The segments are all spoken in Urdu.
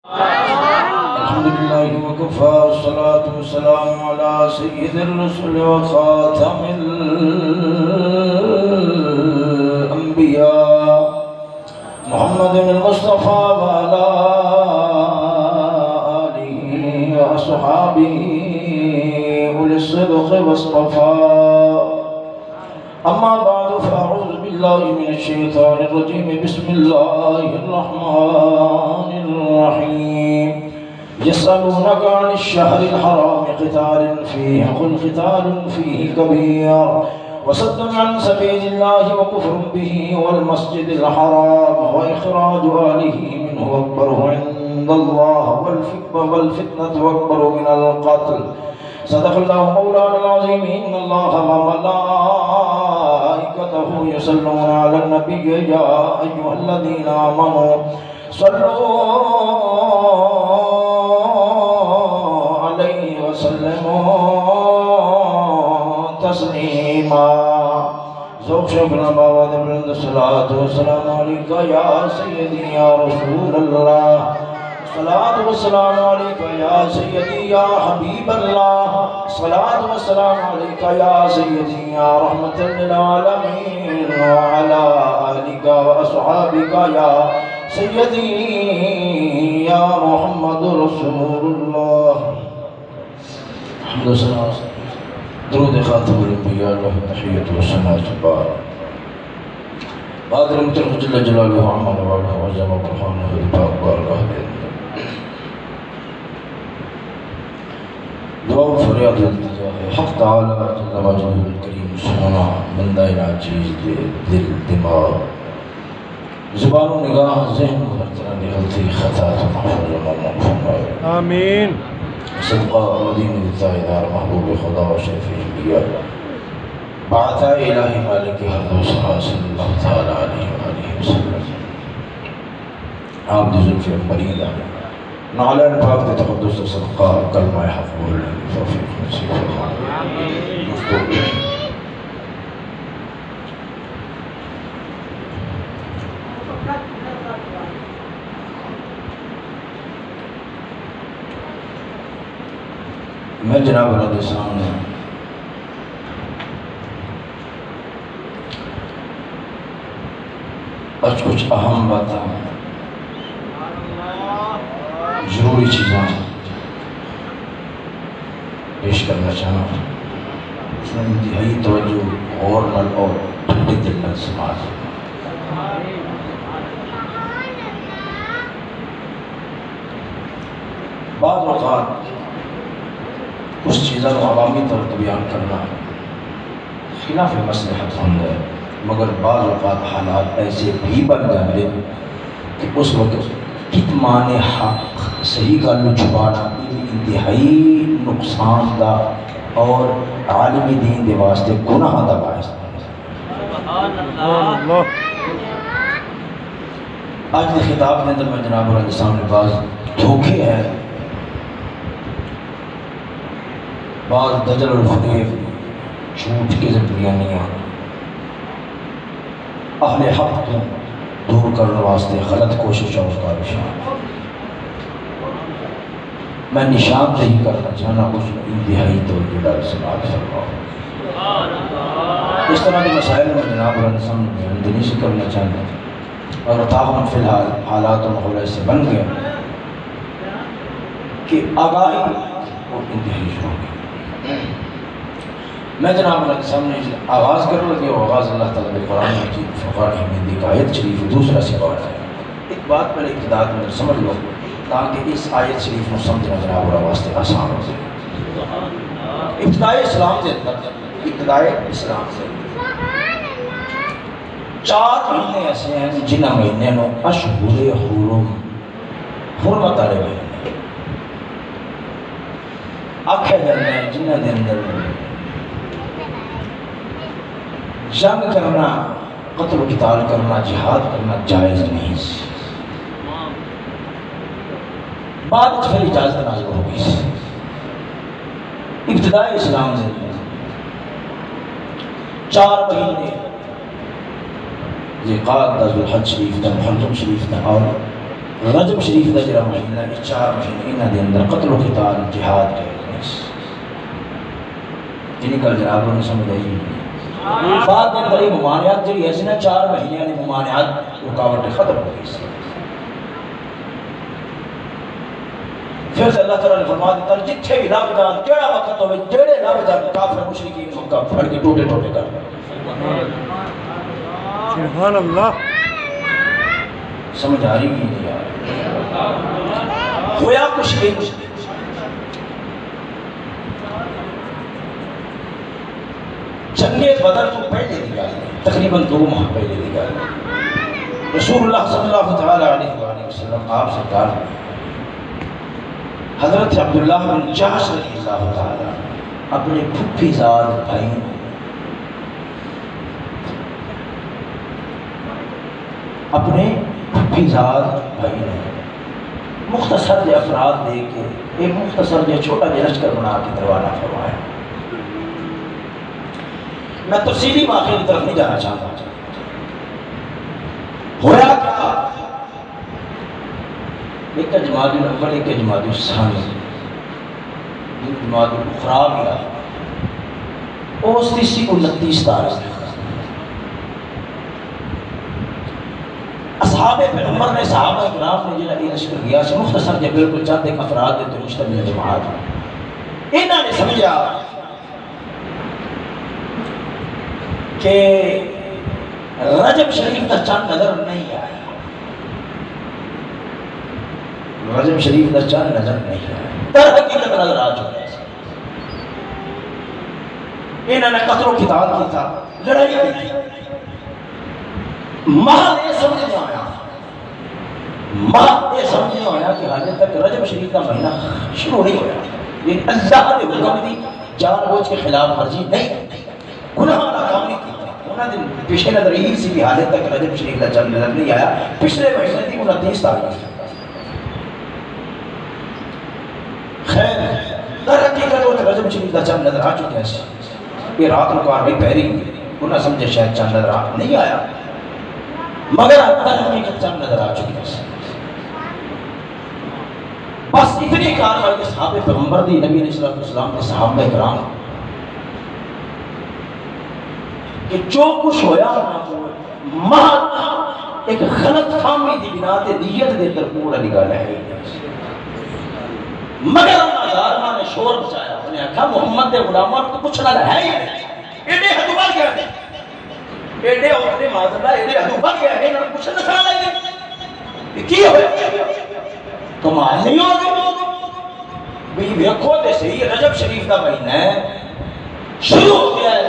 الحمد لله وكفى والصلاة والسلام على سيد الرسل وخاتم الأنبياء محمد المصطفى وعلى آله وأصحابه أولي الصدق والصفاء. أما بعد فأعوذ بالله من الشيطان الرجيم. بسم الله الرحمن الرحيم. يسألونك عن الشهر الحرام قتال فيه قل قتال فيه كبير وصد عن سبيل الله وكفر به والمسجد الحرام وإخراج أهله منه أكبر عند الله والفتنة أكبر من القتل. صدق الله مولانا العظيم. إن الله وملائكته يصلون على النبي يا أيها الذين آمنوا صلوا عليه وسلموا تسليما. ذوق شکر بابا دبرند الصلاة والسلام عليك يا سيدي يا رسول الله. الصلاة والسلام عليك يا سيدي يا حبيب الله. الصلاة والسلام عليك يا سيدي يا رحمة للعالمين وعلى آلك وأصحابك يا سيدي يا محمد رسول الله. الحمد لله. درود خاتم الأنبياء له التحية والصلاة والبركة. قادر مترك جل جلاله عمل وعله وعزم برهانه الباق بارك دعا و فریاد التجا ہے. حق تعالی جل وجلہ الکریم سونا بندہ ناچیز دل دماغ زبان و نگاہ ذہن ہر طرح نکلتی خطا تو محفوظ و مغفور. آمین. صدقہ مدینہ تاجدار محبوب خدا و شرفی انبیاء بعثہ الہی مالک حرد و صحا صلی اللہ تعالی علیہ وآلہ وسلم. آپ دی ذلف مرید آمین نعلین پاک دی تقدس صدقہ کلمہ حق بولنے کی توفیق نصیب فرمائے. میں جناب علیہ السلام نے کچھ اہم باتیں ضروری چیزیں پیش کرنا چاہوں. اس میں انتہائی توجہ غور نل اور ٹھنڈی دل نل سماج. بعض اوقات اس چیزوں کو عوامی طور پر بیان کرنا خلاف مصلحت ہوتا ہے، مگر بعض اوقات حالات ایسے بھی بن جاتے کہ اس وقت کتمان حق صحیح گل چھپانا انتہائی نقصان دا اور عالمی دین دے واسطے گناہ دا باعث ہے. آج کے خطاب کے اندر میں جناب علیہ السلام نے بعض دھوکے ہیں، بعض دجل الفریب جھوٹ کے بیانیاں اہل حق کو دور کرنے واسطے غلط کوشش اور کارشاں میں نشان دہی کرنا چاہنا اس انتہائی توجہ ڈال سماج فرماؤ. اس طرح کے مسائل میں جناب علیہ السلام بیاندنی سے کرنا چاہنا اور تاہم فی الحال حالات و ماحول ایسے بن گئے کہ آگاہی اور انتہائی ضروری. میں جناب علیہ السلام نے آغاز کرنے لگے اور آغاز اللہ تعالیٰ نے قرآن مجید فرقان حمید کی آیت شریف دوسرا سبات ہے. ایک بات پہلے ابتداء میں سمجھ لو تاکہ اس آیت شریف کو سمجھنا جناب علیہ واسطے آسان ہو جائے. ابتداء اسلام سے 4 مہینے ایسے ہیں جنہ مہینے نو اشہر حرم حرمت والے مہینے آکھے جاتے ہیں جنہ دے اندر جنگ کرنا، قتل و قتال کرنا، جہاد کرنا جائز نہیں. بعد پھر اجازت نازل ہو گئی. ابتداء اسلام سے 4 مہینے ذی قعدہ ذوالحج شریف دا محرم شریف دا اور رجب شریف کا جڑا مہینہ ہے 4 مہینے انہاں دے اندر قتل و قتال جہاد کے جنہیں کل جناب نے سمجھ آئی بعد میں بڑی ممانعات جڑی ایسی نا 4 مہینے والی ممانعات رکاوٹ ختم ہو گئی. پھر اللہ تعالیٰ نے فرما دیتا جتھے بھی لب جان جڑا وقت ہوئے جڑے لب جان کافر مشرکین کو کا پھڑ کے ٹوٹے ٹوٹے کر سبحان اللہ. سمجھ آ رہی نہیں آ رہی ہویا کچھ نہیں. جنگ بدر تو پہلے دی گئی تقریباً 2 ماہ پہلے دی گئی. رسول اللہ صلی اللہ تعالیٰ علیہ وآلہ وسلم آپ سرکار حضرت عبداللہ بن جحش رضی اللہ تعالیٰ اپنے پھپھی زاد بھائیوں نے مختصر جو افراد دے کے ایک مختصر جو چھوٹا جو لشکر بنا کے روانہ فرمایا. میں تفصیلی واقعے کی طرف نہیں جانا چاہتا. ہویا کیا ایک جماعت الاول ایک جماعت الثانی جماعت الاخری ملا اس 29 تاریخ اصحاب پیغمبر نے صحابہ کرام نے جنہاں یہ لشکر گیا سے مختصر جب بالکل چند ایک افراد دیتے مشتمل جماعت انہوں نے سمجھا کہ رجب شریف کا چاند نظر نہیں آیا. رجب شریف کا چاند نظر نہیں آیا در حقیقت نظر آ چکا ہے. انہوں نے قتل و قتال کی تھا لڑائی کی تھی. محض یہ سمجھ نہیں آیا کہ حالی تک رجب شریف کا مہینہ شروع نہیں ہویا. لیکن اللہ نے حکم دی جان بوجھ کے خلاف ورزی نہیں گناہ والا کام نہیں کیا. انہوں نے پیش نظر یہی سی کہ حالی تک رجب شریف کا چاند نظر نہیں آیا. پچھلے مہینے تھی 29 تاریخ. خیر در حقیقت وہ رجب شریف کا چاند نظر آ چکے ہیں. یہ رات کو کاروائی پہری انہوں نے سمجھے شاید چاند نظر نہیں آیا مگر در حقیقت چاند نظر آ چکی ہے. بس اتنی کاروائی کے صحابہ پیغمبر دی نبی علیہ السلام کے صحابہ کرام کہ جو کچھ ہویا محض ایک غلط فہمی دی بنا تے نیت دے اندر پورا نکالا ہے. مگر ظالماں نے شور بچایا. انہوں نے کہا محمد دے غلاموں کو کچھ نہ ہے ہی ایڈے حدو بڑھ گیا ایڈے اوٹے معذرہ ایڈے حدو بڑھ گیا انہوں نے کچھ نہ سنا لگے کی ہوئے کمال نہیں ہوگی بھی ویکھو دے صحیح رجب شریف کا مہینہ ہے شروع ہو گیا ہے.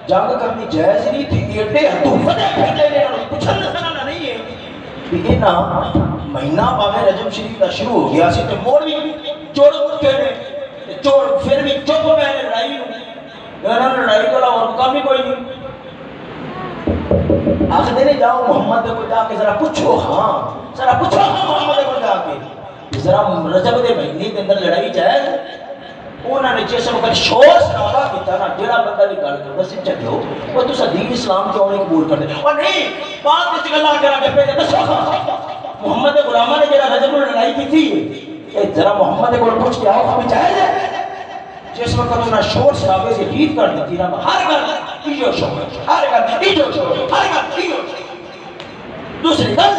جنگ کرنی جائز نہیں تھی. ایڈے حدو بڑھ گئے کچھ نہ سنا نہیں ہے کہ انہاں مہینہ پاوے رجب شریف کا شروع ہو گیا سی تے موڑ بھی چوڑ اٹھے نے چوڑ پھر بھی چپ میں نے لڑائی لڑائی کو اور کام ہی کوئی نہیں. آخر دینے جاؤ محمد کو جا کے ذرا پوچھو ہاں محمد کو جا کے ذرا رجب دے مہینے کے اندر لڑائی جائز. انہوں نے جیسے وقت شور سنابا کیتا نا جیڑا بندہ بھی گل کرتا سی چکیو وہ تو دین اسلام کیوں نہیں قبول کرتے. اور نہیں بات میں چکلہ کرا کے پہلے دسو محمد غلامہ نے جیڑا رجب میں لڑائی کی تھی ذرا محمد کو پوچھ کے آؤ ہمیں جائز ہے. جس وقت انہوں شور صحابے سے ہیت کر دیتی نا ہر گل ایجو شور ہر گل ایجو شور ہر گل ایجو شور. دوسری گل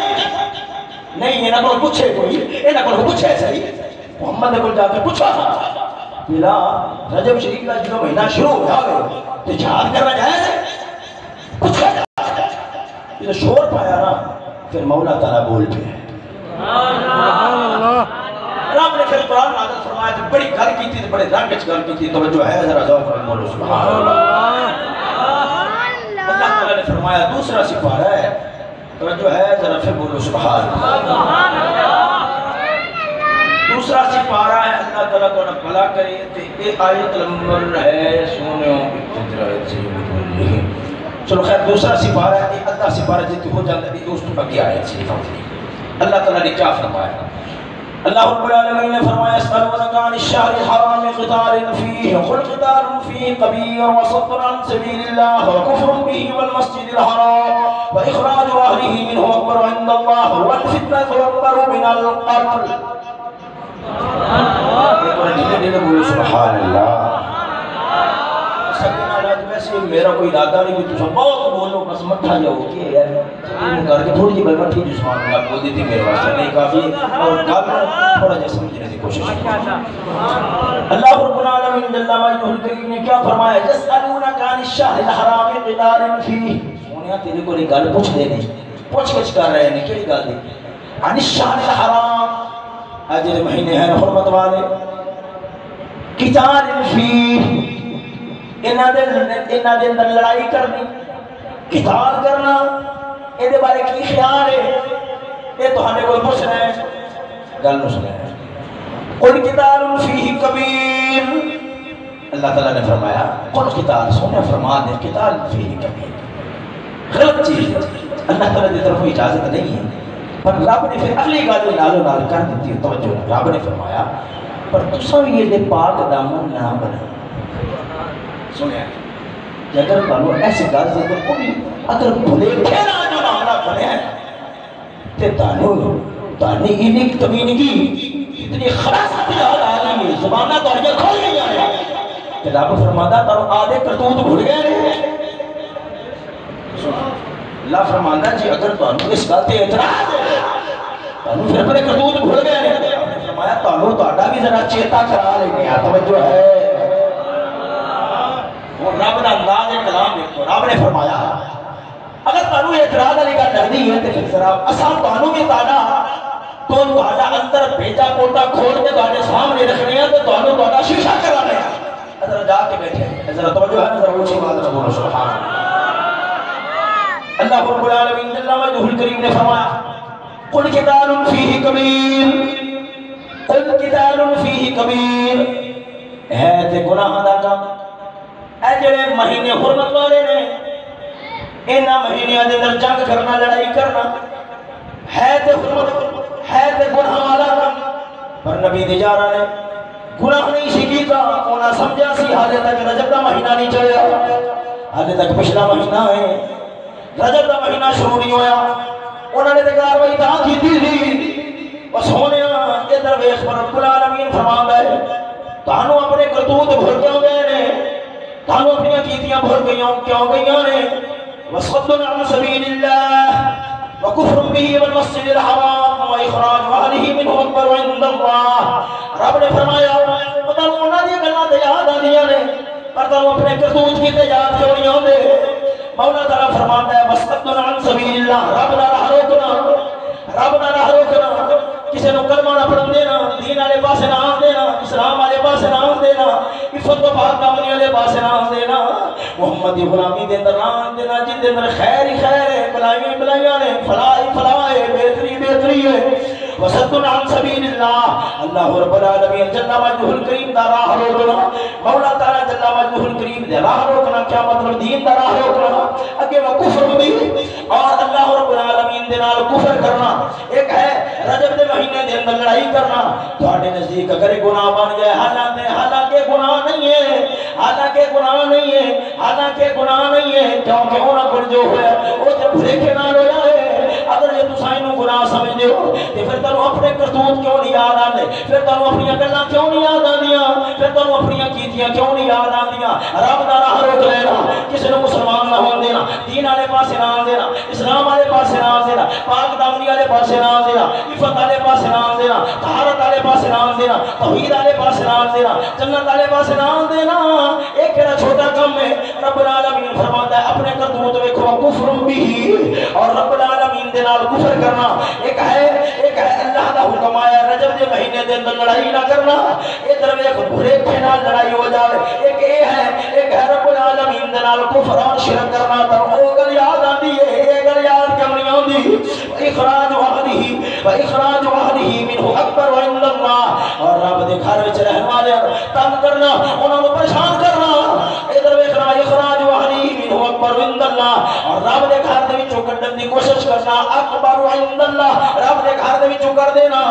نہیں انہوں کو پوچھے کوئی انہوں کو پوچھے صحیح محمد کو جا کے پوچھا بلا رجب شریف کا جو مہینہ شروع ہو جاوے تو جہاد کرنا جائز ہے پوچھا یہ تو شور پایا نا پھر مولا تعالیٰ بول پہ رب نے پھر قرآن نازل فرمایا تھی بڑی گل کی تھی بڑے رنگچ گل کی تھی توجہ ہے ذرا ذوق رہے بولو سبحان اللہ. اللہ تعالیٰ نے فرمایا دوسرا سپارہ ہے توجہ ہے ذرا پھر بولو سبحان اللہ. دوسرا سپارہ ہے اللہ تعالیٰ تو نے بھلا کرے ایک آیت نمبر ہے سونیوں چلو خیر دوسرا سپارہ ہے ایک ادھا سپارہ جیتے ہو جاتا ہے دوستوں کا کیا آیت صرف اللہ تعالیٰ نے کیا فرمایا اللہ رب العالمین نے فرمایا یسألونک عن الشہر الحرام قتال فیہ قل قتال فیہ کبیر وصد عن سبیل اللہ وکفر بہ والمسجد الحرام واخراج اہلہ منہ اکبر عند اللہ والفتنۃ اکبر من القتل۔ سبحان اللہ۔ ویسے میرا کوئی ارادہ نہیں کہ تم بہت بولو بس مٹھا جاؤ کہ یار کر کے تھوڑی جی مٹھی جو سبحان اللہ بول دیتی میرے واسطے نہیں کافی اور تھوڑا جا سمجھنے کی کوشش کرو۔ اللہ رب العالمین جل مجدہ الکریم نے کیا فرمایا یسألونک عن الشہر الحرام قتال فیہ، سونیا تیرے کو یہ گل پوچھ دے پوچھ گچھ کر رہے ہیں کیڑی گل دی؟ عن الشہر الحرام اجر مہینے ہیں حرمت والے، قتال فیہ انہاں دے اندر لڑائی کرنی، قتال کرنا، اے دے بارے کی خیال ہے؟ اے تہاڈے کول پوچھ رہے ہیں، گل نو سنیں۔ قل قتال فیہ کبیر، اللہ تعالیٰ نے فرمایا قل قتال، سونے فرما دے قتال فیہ کبیر، غلط چیز ہے، اللہ تعالیٰ کی طرف اجازت نہیں ہے، پر رب نے پھر اگلی گل نالو نال کر دیتی ہے، توجہ رب نے فرمایا پر تساں یہ دے پاک دامن نہ بناؤ۔ سنیا اگر بنو ایسے گل سے تو کوئی اگر بھلے پھیرا جو معاملہ بنے ہیں تے تانی انہی کمینگی اتنی خلاصت یاد آگئی ہے زبانہ تو یہ کھول نہیں آیا کہ رب فرماتا تو آدھے کرتوت بھول گئے رہے۔ اللہ فرماتا جی اگر تانوں اس گل تے اعتراض ہے تانوں پھر اپنے کرتوت بھول گئے رہے، فرمایا تانوں تہاڈا بھی ذرا چیتا کرا لینے آ، توجہ ہے۔ رب کا انداز کلام دیکھو، رب نے فرمایا اگر تانوں اعتراض علی کا ڈردی ہے تو پھر ذرا اساں تانوں بھی تانا تو تہاڈا اندر بھیجا کوٹا کھول کے تہاڈے سامنے رکھنے ہیں تو تانوں تہاڈا شیشہ کرانے ہیں، ذرا جا کے بیٹھے ذرا توجہ ہے، ذرا اونچی آواز میں بولو سبحان اللہ۔ اللہ رب العالمین جل مجدہ الکریم نے فرمایا قل قتال فیہ کبیر، قل قتال فیہ کبیر، ہے تے گناہ دا کام، اے جڑے مہینے حرمت والے نے انہاں مہینیاں دے اندر جنگ کرنا لڑائی کرنا ہے تے حرمت ہے تے گناہ والا کام، پر نبی دی جارہ نے گناہ نہیں سی کیتا، انہاں سمجھا سی حالے تک رجب دا مہینہ نہیں چڑھیا، حالے تک پچھلا مہینہ ہے رجب دا مہینہ شروع نہیں ہویا، انہاں نے تے کاروائی تاں کیتی سی بس سونیا ادھر ویکھ پر رب العالمین فرماندا ہے تانوں اپنے کرتوت بھول کیوں گئے نے، تانوں اپنی کیتیاں بھول گئیاں کیوں گئیاں نے، وصد عن سبیل اللہ وکفر بہ والمسجد الحرام واخراج اہلہ منہ اکبر عند اللہ۔ رب نے فرمایا پتہ انہاں دی گلاں تے یاد آندیاں نے پر تانوں اپنے کرتوت کیتے یاد کیوں نہیں آندے؟ مولا تعالیٰ فرماتا ہے وصد عن سبیل اللہ، رب دا راہ روکنا، رب دا راہ روکنا، کسی نو کلمہ نہ پڑھن دینا، دین والے پاسے نہ آن دینا، اسلام والے پاسے نہ آن دینا، عفت و پاک دامنی والے پاسے نہ آن دینا، محمد دی غلامی دے اندر نہ آن دینا جن دے اندر خیر ہی خیر ہے، بلائیاں بلائیاں نے، فلاح ہی فلاح ہے، بہتری بہتری ہے۔ وصد عن سبیل اللہ، اللہ رب العالمین جل مجدہ الکریم دا راہ روکنا، مولا تعالیٰ جل مجدہ الکریم دے راہ روکنا، کیا مطلب دین دا راہ روکنا، اگے وہ کفر بھی اور اللہ رب العالمین دے نال کفر کرنا، ایک ہے رجب دے مہینے دے اندر لڑائی کرنا، تہاڈے نزدیک اگر گناہ بن گئے حالانکہ گناہ نہیں ہے، حالانکہ گناہ نہیں ہے، حالانکہ گناہ نہیں ہے، کیونکہ انہاں کو جو ہوا وہ تے بھلے نال ہویا ہے۔ اگر یہ تساں اینو گناہ سمجھدے ہو تے پھر تانوں اپنے کرتوت کیوں نہیں یاد آندے، پھر تانوں اپنی گلاں کیوں نہیں یاد آندیاں، پھر تانوں اپنی کیتیاں کیوں نہیں یاد آندیاں؟ رب دا راہ روک لینا، کسی نو مسلمان نہ ہون دینا، دین والے پاسے نہ آن دینا، اسلام والے پاسے نہ آن دینا، پاک دامنی والے پاسے نہ آن دینا، عفت والے پاسے نہ آن دینا، طہارت والے پاسے نہ آن دینا، توحید والے پاسے نہ آن دینا، جنت والے پاسے نہ آن دینا۔ ایک کیڑا چھوٹا کم ہے، رب العالمین فرماتا ہے اپنے کرتوت ویکھو کفر بھی اور رب العالمین دے نال کفر کرنا، ایک ہے اللہ دا حکم آیا رجب دے مہینے دے اندر لڑائی نہ کرنا، ادھر ویکھ بھلے کے نال لڑائی ہو جائے، ایک ہے رب العالمین دے نال کفر اور شرک کرنا، تو او گل یاد آندی ہے، اے گل یاد کیوں نہیں آندی؟ اخراج اہلہ منہ اکبر عند اللہ، اور رب دے گھر وچ رہن والے تنگ کرنا، انہاں نوں پریشان کرنا، ادھر ویکھنا اخراج اہلہ منہ اکبر عند اللہ، اور رب دے گھر دے وچوں کڈن دی کوشش کرنا، اکبر عند اللہ، رب دے گھر دے وچوں کر دینا،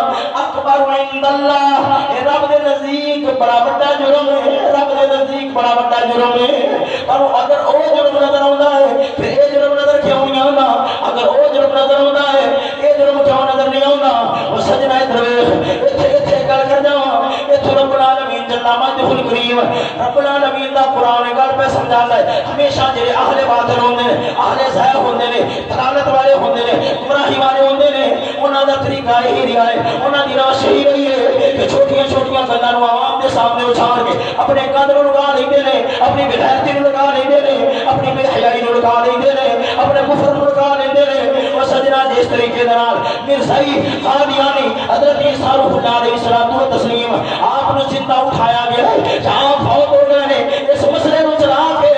اکبر عند عند اللہ، اے رب دے نزدیک بڑا بڑا جرم ہے، رب دے نزدیک بڑا بڑا جرم ہے۔ پر اگر او جرم نظر آتا ہے پھر اے جرم نظر کیوں نہیں آتا؟ اگر او جرم نظر آتا ہے اے جرم کیوں نظر نہیں آتا؟ وہ سجنا ادھر ویکھ، ایتھے گل کر جاواں، ایتھے رب العالمین جل مجدہ الکریم رب العالمین دا قرآن گل پہ سمجھاتا ہے ہمیشہ جڑے اہل باطل ہوندے نے، اہل زیغ ہوندے نے، دلالت والے ہوندے نے، گمراہی والے ہوندے نے، انہاں دا طریقہ یہی رہا ہے، انہاں دی راہ یہی رہی ہے کہ چھوٹیاں چھوٹیاں گلاں نوں عوام دے سامنے اچھال کے اپنے قدر نوں لگا لیندے نے، اپنی بے غیرتی نوں لگا لیندے نے، اپنی بے حیائی نوں لگا لیندے نے، اپنے کفر نوں لگا لیندے نے۔ اور سجنا جس طریقے دے نال مرزائی قادیانی حضرت عیسیٰ روح اللہ علیہ الصلوۃ والتسلیم آپ نے زندہ اٹھایا گیا ہے، جہاں فوت ہو گئے نے، اس مسئلے نوں چلا کے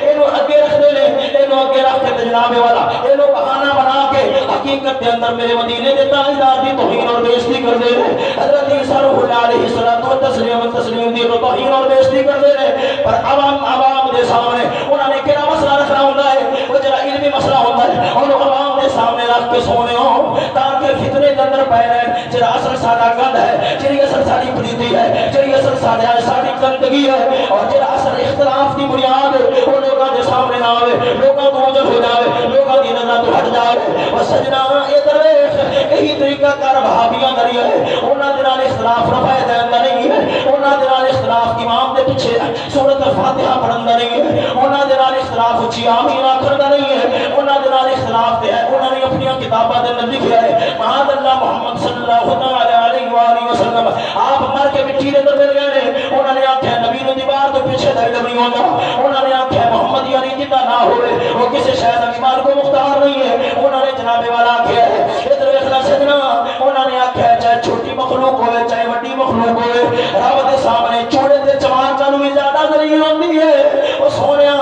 اینو اگے رکھ دے نے، اینو اگے رکھ کے جناب والا اینو بہانہ بنا کے حقیقت کے اندر میرے مدینے دے تاجدار دی توہین اور بے عزتی کر دے نے، حضرت عیسیٰ روح اللہ علیہ الصلوۃ والتسلیم دی توہین اور بے عزتی کر دے نے۔ پر عوام دے سامنے انہاں نے کہڑا مسئلہ رکھنا ہوندا ہے؟ وہ جڑا علمی مسئلہ ہوندا ہے انہوں عوام دے سامنے رکھ کے سونے ہو تاکہ فتنے کے اندر پہ رہے، جڑا اصل ساڈا گند ہے، جڑی اصل ساڈی پلیتی ہے، جڑی اصل ساڈی گندگی ہے، اور جڑا اصل اختلاف دی بنیاد وہ لوگوں کے سامنے نہ آئے، لوگوں کو اوجھل ہو جائے، لوگوں کی نظر تو ہٹ جائے۔ اور سجنا ادھر ویکھ، یہی طریقہ کار وہابیاں دا رہیا ہے، انہاں دے نال اختلاف رفع دین دا نہیں ہے، انہاں دے نال اختلاف امام دے پیچھے سورۃ الفاتحہ پڑھن دا نہیں ہے، انہاں دے نال اختلاف اچھی آمین آکھن دا نہیں ہے، انہاں دے نال اختلاف تے ہے انہاں نے اپنی کتاباں دے اندر لکھیا ہے معاذ اللہ محمد صلی اللہ علیہ وآلہ وسلم آپ مر کے مٹی دے اندر مل گئے نے، انہاں نے آکھیا نبی نوں دیوار تو پیچھے دھڑ نہیں ہوندا، انہاں نے آکھیا محمد یعنی جنہ نہ ہوئے وہ کسی شے دا بیمار کو مختار نہیں ہے، انہاں نے جناب والا آکھیا ہے ادھر ویکھنا سجنا، انہاں نے آکھیا چاہے چھوٹی مخلوق ہوئے چاہے بڑی مخلوق ہوئے رب دے سامنے چوڑے تے چوان چالو بھی زیادہ ذلیل ہوندی ہے۔ وہ سونیا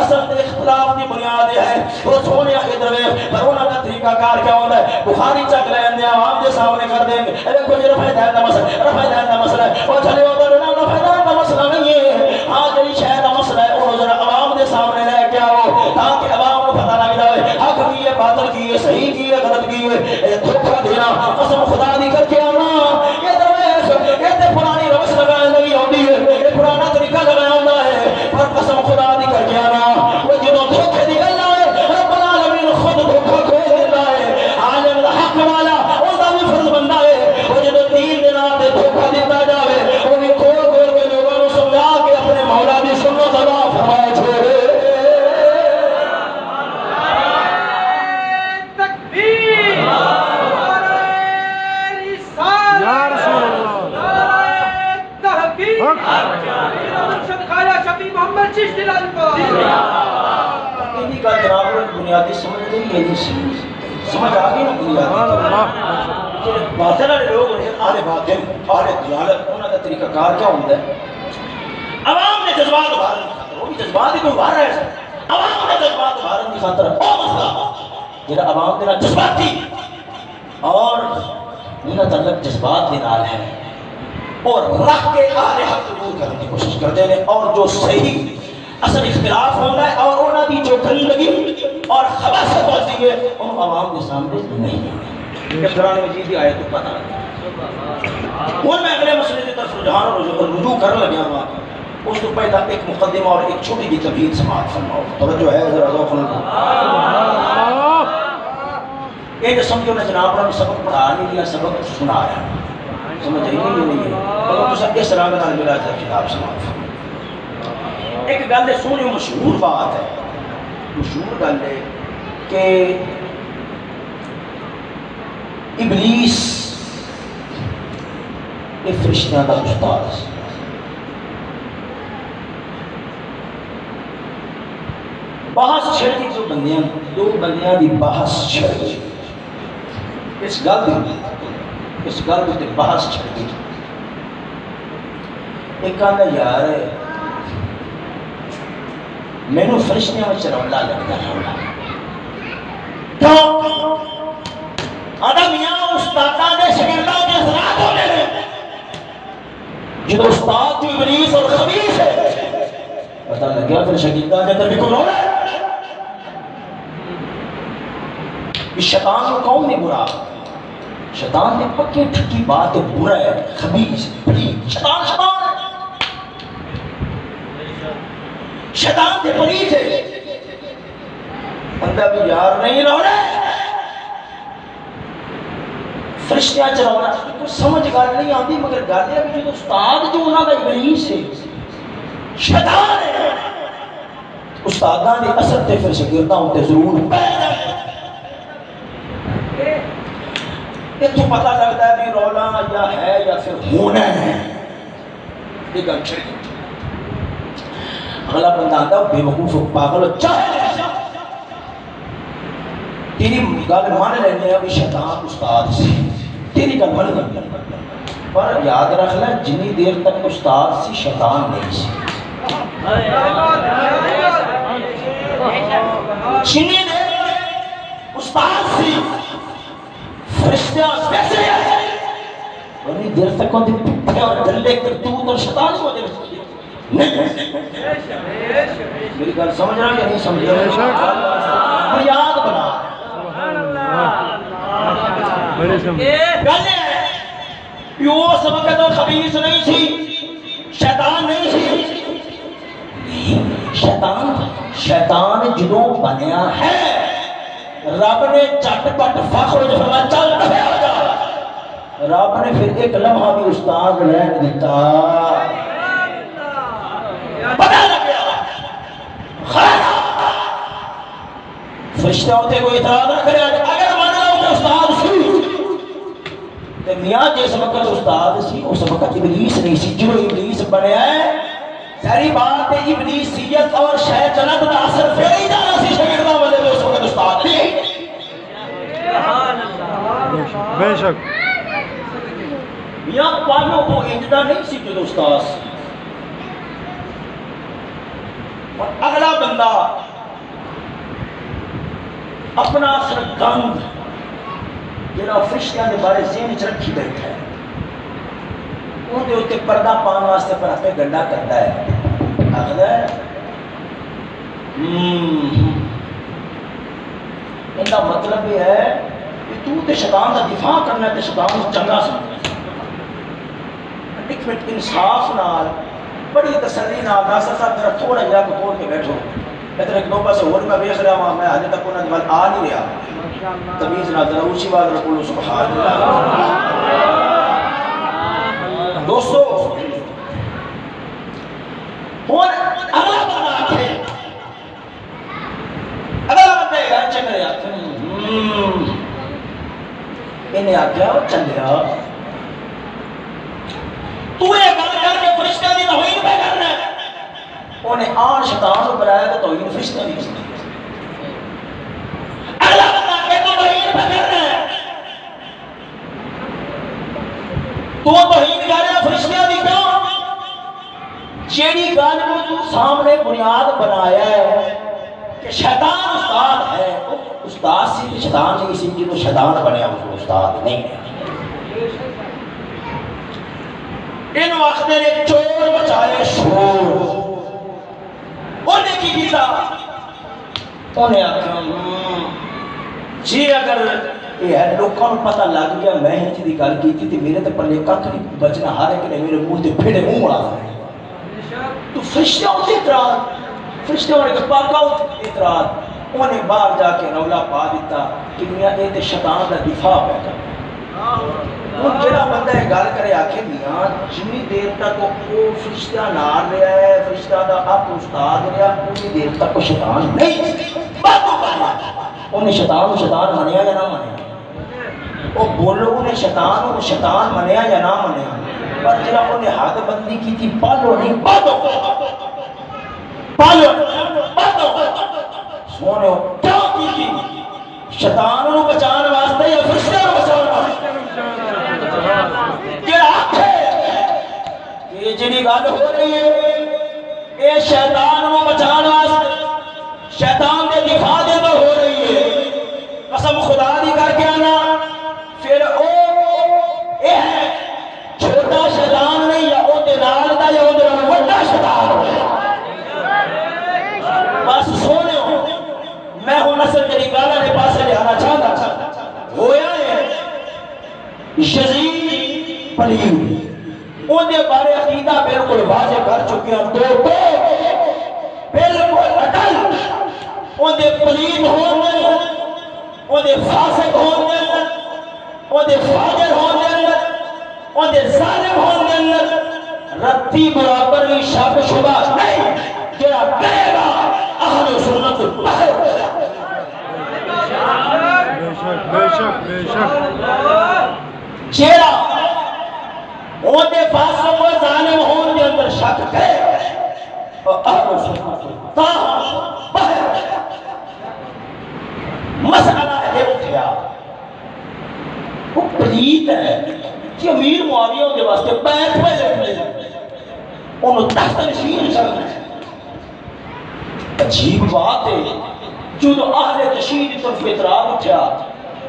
اصل تے اختلاف دی بنیاد ہے، وہ سونیا ادھر ویکھ پر انہاں دا طریقہ کار کیا ہوندا ہے؟ بخاری چک لین دے عوام دے سامنے کر دیں گے، اے دیکھو جی رفع دین دا مسئلہ، رفع دین دا مسئلہ ہے، وہ چلے ادھر نہ رفع دین دا مسئلہ نہیں ہے، ہاں جڑی شے دا مسئلہ ہے انہوں ذرا عوام دے سامنے لے کے آؤ تاکہ عوام کو پتہ لگ جائے حق کی ہے، باطل کی ہے، صحیح کی ہے، غلط کی ہے۔ اے دھوکہ دینا قسم خدا دی کر کے آنا، یہ درویش یہ تے پرانی روش لگانے لگی ہوتی ہے، یہ پرانا طریقہ لگایا ہوتا ہے، پر قسم خدا دی کر کے آنا وہ جدوں دھوکے دی گل آئے رب العالمین خود دھوکہ کھول دیتا ہے، عالم حق والا اس دا بھی فرض بنتا ہے، وہ جدوں دین دے نام تے دھوکہ دیتا جاوے وہ بھی کھول کھول کے لوگوں کو سمجھا کے اپنے مولا دی سنت ادا فرمائے چھوڑے۔ بنیادی سمجھ نہیں ہے، سمجھ آگئی نا بنیادی باطل والے لوگ اہل باطل اہل دلالت انہوں کا طریقہ کار کیا ہوتا ہے؟ عوام نے جذبات ابھارنے کی خاطر، وہ بھی جذبات ہی کوئی ابھار رہا ہے، عوام نے جذبات ابھارنے کی خاطر وہ مسئلہ جہاں عوام کے نال جذبات تھی اور انہوں تعلق جذبات کے نال ہے اور رکھ کے اہل حق دور کرنے کی کوشش کرتے ہیں، اور جو صحیح اصل اختلاف ہوتا ہے اور انہوں کی جو گندگی اور خباثت ہوتی ہے ان عوام کے سامنے نہیں ہے۔ یہ قرآن مجید کی آیت کو پتہ لگا اور میں اگلے مسئلے کی طرف رجحان اور رجوع کرنے لگا ہوں، اس تو پہلا ایک مقدمہ اور ایک چھوٹی سی تمہید سماعت فرماؤ، توجہ ہے ذرا ذوق نہ یہ جو سمجھو میں جناب نے سبق پڑھا نہیں دیا، سبق سنا رہا ہوں، سمجھ آئی نہیں ہے، اور تو اس طرح کا ملا تھا کتاب سماعت فرماؤ۔ ایک گل ہے سونی مشہور بات ہے، مشہور گل ہے کہ ابلیس یہ فرشتیاں کا استاد ہے، بحث چھڑی جو بندیاں دو بندیاں دی بحث چھڑی اس گل تے بحث چھڑی ایک آدھا یار مینو فرشتیاں میں چرولا لگتا ہے، کیوں؟ آدھا میاں استاداں دے شاگرداں کے اثرات ہونے ہیں، جدو استاد جو ابلیس اور خبیث ہے پتہ لگیا پھر شاگرداں کے اندر بھی کوئی ہونا ہے۔ اس شیطان کو کون نہیں برا، شیطان نے پکی ٹھکی بات ہے، برا ہے، خبیث، پلید، شیطان ہے، شیطان سے پلید ہے، بندہ بھی یار نہیں رو رہا، فرشتیاں چلا رہا، کچھ سمجھ گل نہیں آتی، مگر گل ہے کہ جو استاد جو انہوں کا ابلیس ہے، شیطان ہے، استاداں نے اثر تے پھر شاگرداں ہوتے ضرور پیدا یہ تو پتہ لگتا ہے بھی رولا یا ہے یا پھر ہونا ہے، یہ گل چاہیے اگلا بندہ آتا بے وقوف پاگل چاہے تیری گل مان لینے ابھی شیطان استاد سی، تیری گل مان لینے پر یاد رکھ لیں جنی دیر تک استاد سی شیطان نہیں سی، جنی دیر استاد سی فرشتیاں پیسے ہیں اتنی دیر تک ان کے پٹھے اور گلے کرتوت اور شیطان ہو دے نہیں میری گل سمجھ رہا یا نہیں سمجھ رہا بنیاد بنا گل ہے پیو اس وقت خبیث نہیں تھی شیطان نہیں تھی شیطان جدوں بنیا ہے رب نے چٹ پٹ فخر جو فرمایا چل پھر ہو جا رب نے پھر ایک لمحہ بھی استاد رہن دیتا پتہ لگ گیا خیر فرشتہ ہوتے کوئی اعتراض نہ کرے اگر مان لو کہ استاد سی تو میاں جس وقت استاد سی اس وقت ابلیس نہیں سی جو ابلیس بنیا ہے ساری بات ابلیسیت اور شیطنت کا اثر پھر ہی جانا سی شاگرداں والے تو اس وقت استاد نہیں بے شک میاں پالوں کو انجدہ نہیں سی جو استاد اور اگلا بندہ اپنا سرگند جنہا فرشتیاں نے بارے ذہن چ رکھی بیٹھا ہے ان دے ہوتے پردہ پان واسطے پر اپنے گنڈا کرتا ہے آخر ہے ان کا مطلب یہ ہے کہ تو تے شیطان کا دفاع کرنا ہے تے شیطان کو چنگا سمجھنا ایک منٹ انصاف نال بڑی تسلی نال ناصر صاحب ذرا تھوڑا جا کو کھول کے بیٹھو ادھر ایک دو پاسے اور میں دیکھ رہا ہوں میں حالے تک انہاں دی آ نہیں رہا تمیز نہ ذرا اونچی بات رکھو سبحان اللہ دوستو اور اگلا بندہ آتے اگلا بندہ گھر چکرے آتے انہیں آگیا چلیا تو یہ گل کر کے فرشتہ دی توہین پہ کرنا ہے انہیں آن شیطان کو بلایا تو توہین فرشتہ دی کرنا اگلا بندہ کہ تو توہین پہ کرنا ہے تو توہین کر رہا فرشتہ دی کیوں جیڑی گل کو تو سامنے بنیاد بنایا ہے کہ شیطان استاد ہے استاد سی شیطان نہیں سی جو شیطان بنیا اس کو استاد نہیں ہے ان وقت نے چور بچائے شور انہیں کی کیتا انہیں آکھا جی اگر یہ ہے لوگوں کو پتہ لگ گیا میں ہی جی دی گل کی تھی میرے تے پلے کھ نہیں بچنا ہر ایک نے میرے منہ تے پھڑے منہ اڑا تو فرشتے ہوتے اعتراض فرشتے ہونے کے پاکا ہوتے اعتراض انہیں باہر جا کے رولا پا دیتا کہ میاں یہ تے شیطان کا دفاع پہ کر ان جڑا بندہ ہے گل کرے آکھے میاں جنی دیر تک وہ فرشتہ نار رہا ہے فرشتہ دا آپ استاد رہا اتنی دیر تک وہ شیطان نہیں باتوں پایا انہیں شیطان منیا یا نہ منیا وہ بولو انہیں شیطان منیا یا نہ منیا پر جڑا انہیں حد بندی کی تھی پالو نہیں باتوں سونے ہو کیا کی تھی شیطان کو بچانے واسطے یا فرشتہ کو بچانے واسطے جڑا آکھے یہ جنی گل ہو رہی ہے یہ شیطان کو بچانے واسطے شیطان کے دفاع دے تو ہو رہی ہے قسم خدا دی کر کے آنا پھر او یہ ہے چھوٹا شیطان نہیں یا او دے نال دا یا او دے نال بڑا شیطان بس سونے ہو میں ہوں نسل تیری گالا نے پاسے لے آنا چاہتا ہویا ہے انہیں بارے عقیدہ بالکل واضح کر چکے ہیں تو بالکل اٹل انہیں پلید ہونے انہیں فاسق ہونے انہیں فاجر ہونے انہیں ظالم ہونے رتی برابر کی شک شبہ نہیں جڑا کہے گا اہل سنت بے شک جڑا انہیں فاسق و ظالم ہونے کے اندر شک کرے اہل سنت مسئلہ ہے اٹھیا وہ پلید ہے کہ امیر معاویہ کے واسطے بیٹھ پہ لے انہوں تحت نشین کرنا ہے عجیب بات ہے جو اہل تشہیر کی طرف اعتراض اٹھیا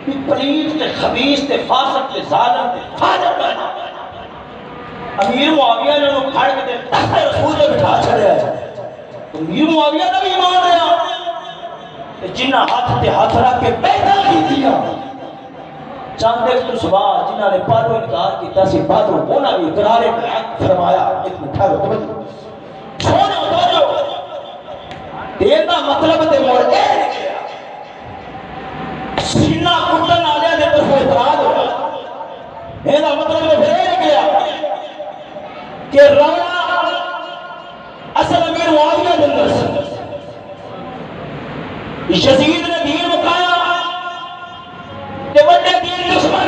کہ پلید تے خبیث تے فاسق تے ظالم تے فاجر بنا امیر معاویہ نے انہوں کھڑ کے تحت رسول نے بٹھا چھڑیا ہے امیر معاویہ نے بھی ایمان رہا جنہ ہاتھ تے ہاتھ رکھ کے پیدا کی دیا چاند ایک تو صبح جنہ نے پارو انکار کیتا سی بادروں بونا بھی اقرار بیعت فرمایا ایک مٹھا رو توجہ چھوڑے توجہ دینا مطلب تے موڑ اے نکلیا سینہ کٹن آلیا دے طرف اعتراض ہو دینا مطلب تے پھر اے نکلیا کہ رونا اصل امیر معاویہ دے اندر سے یزید نے دین مکایا کہ وڈے دین دشمن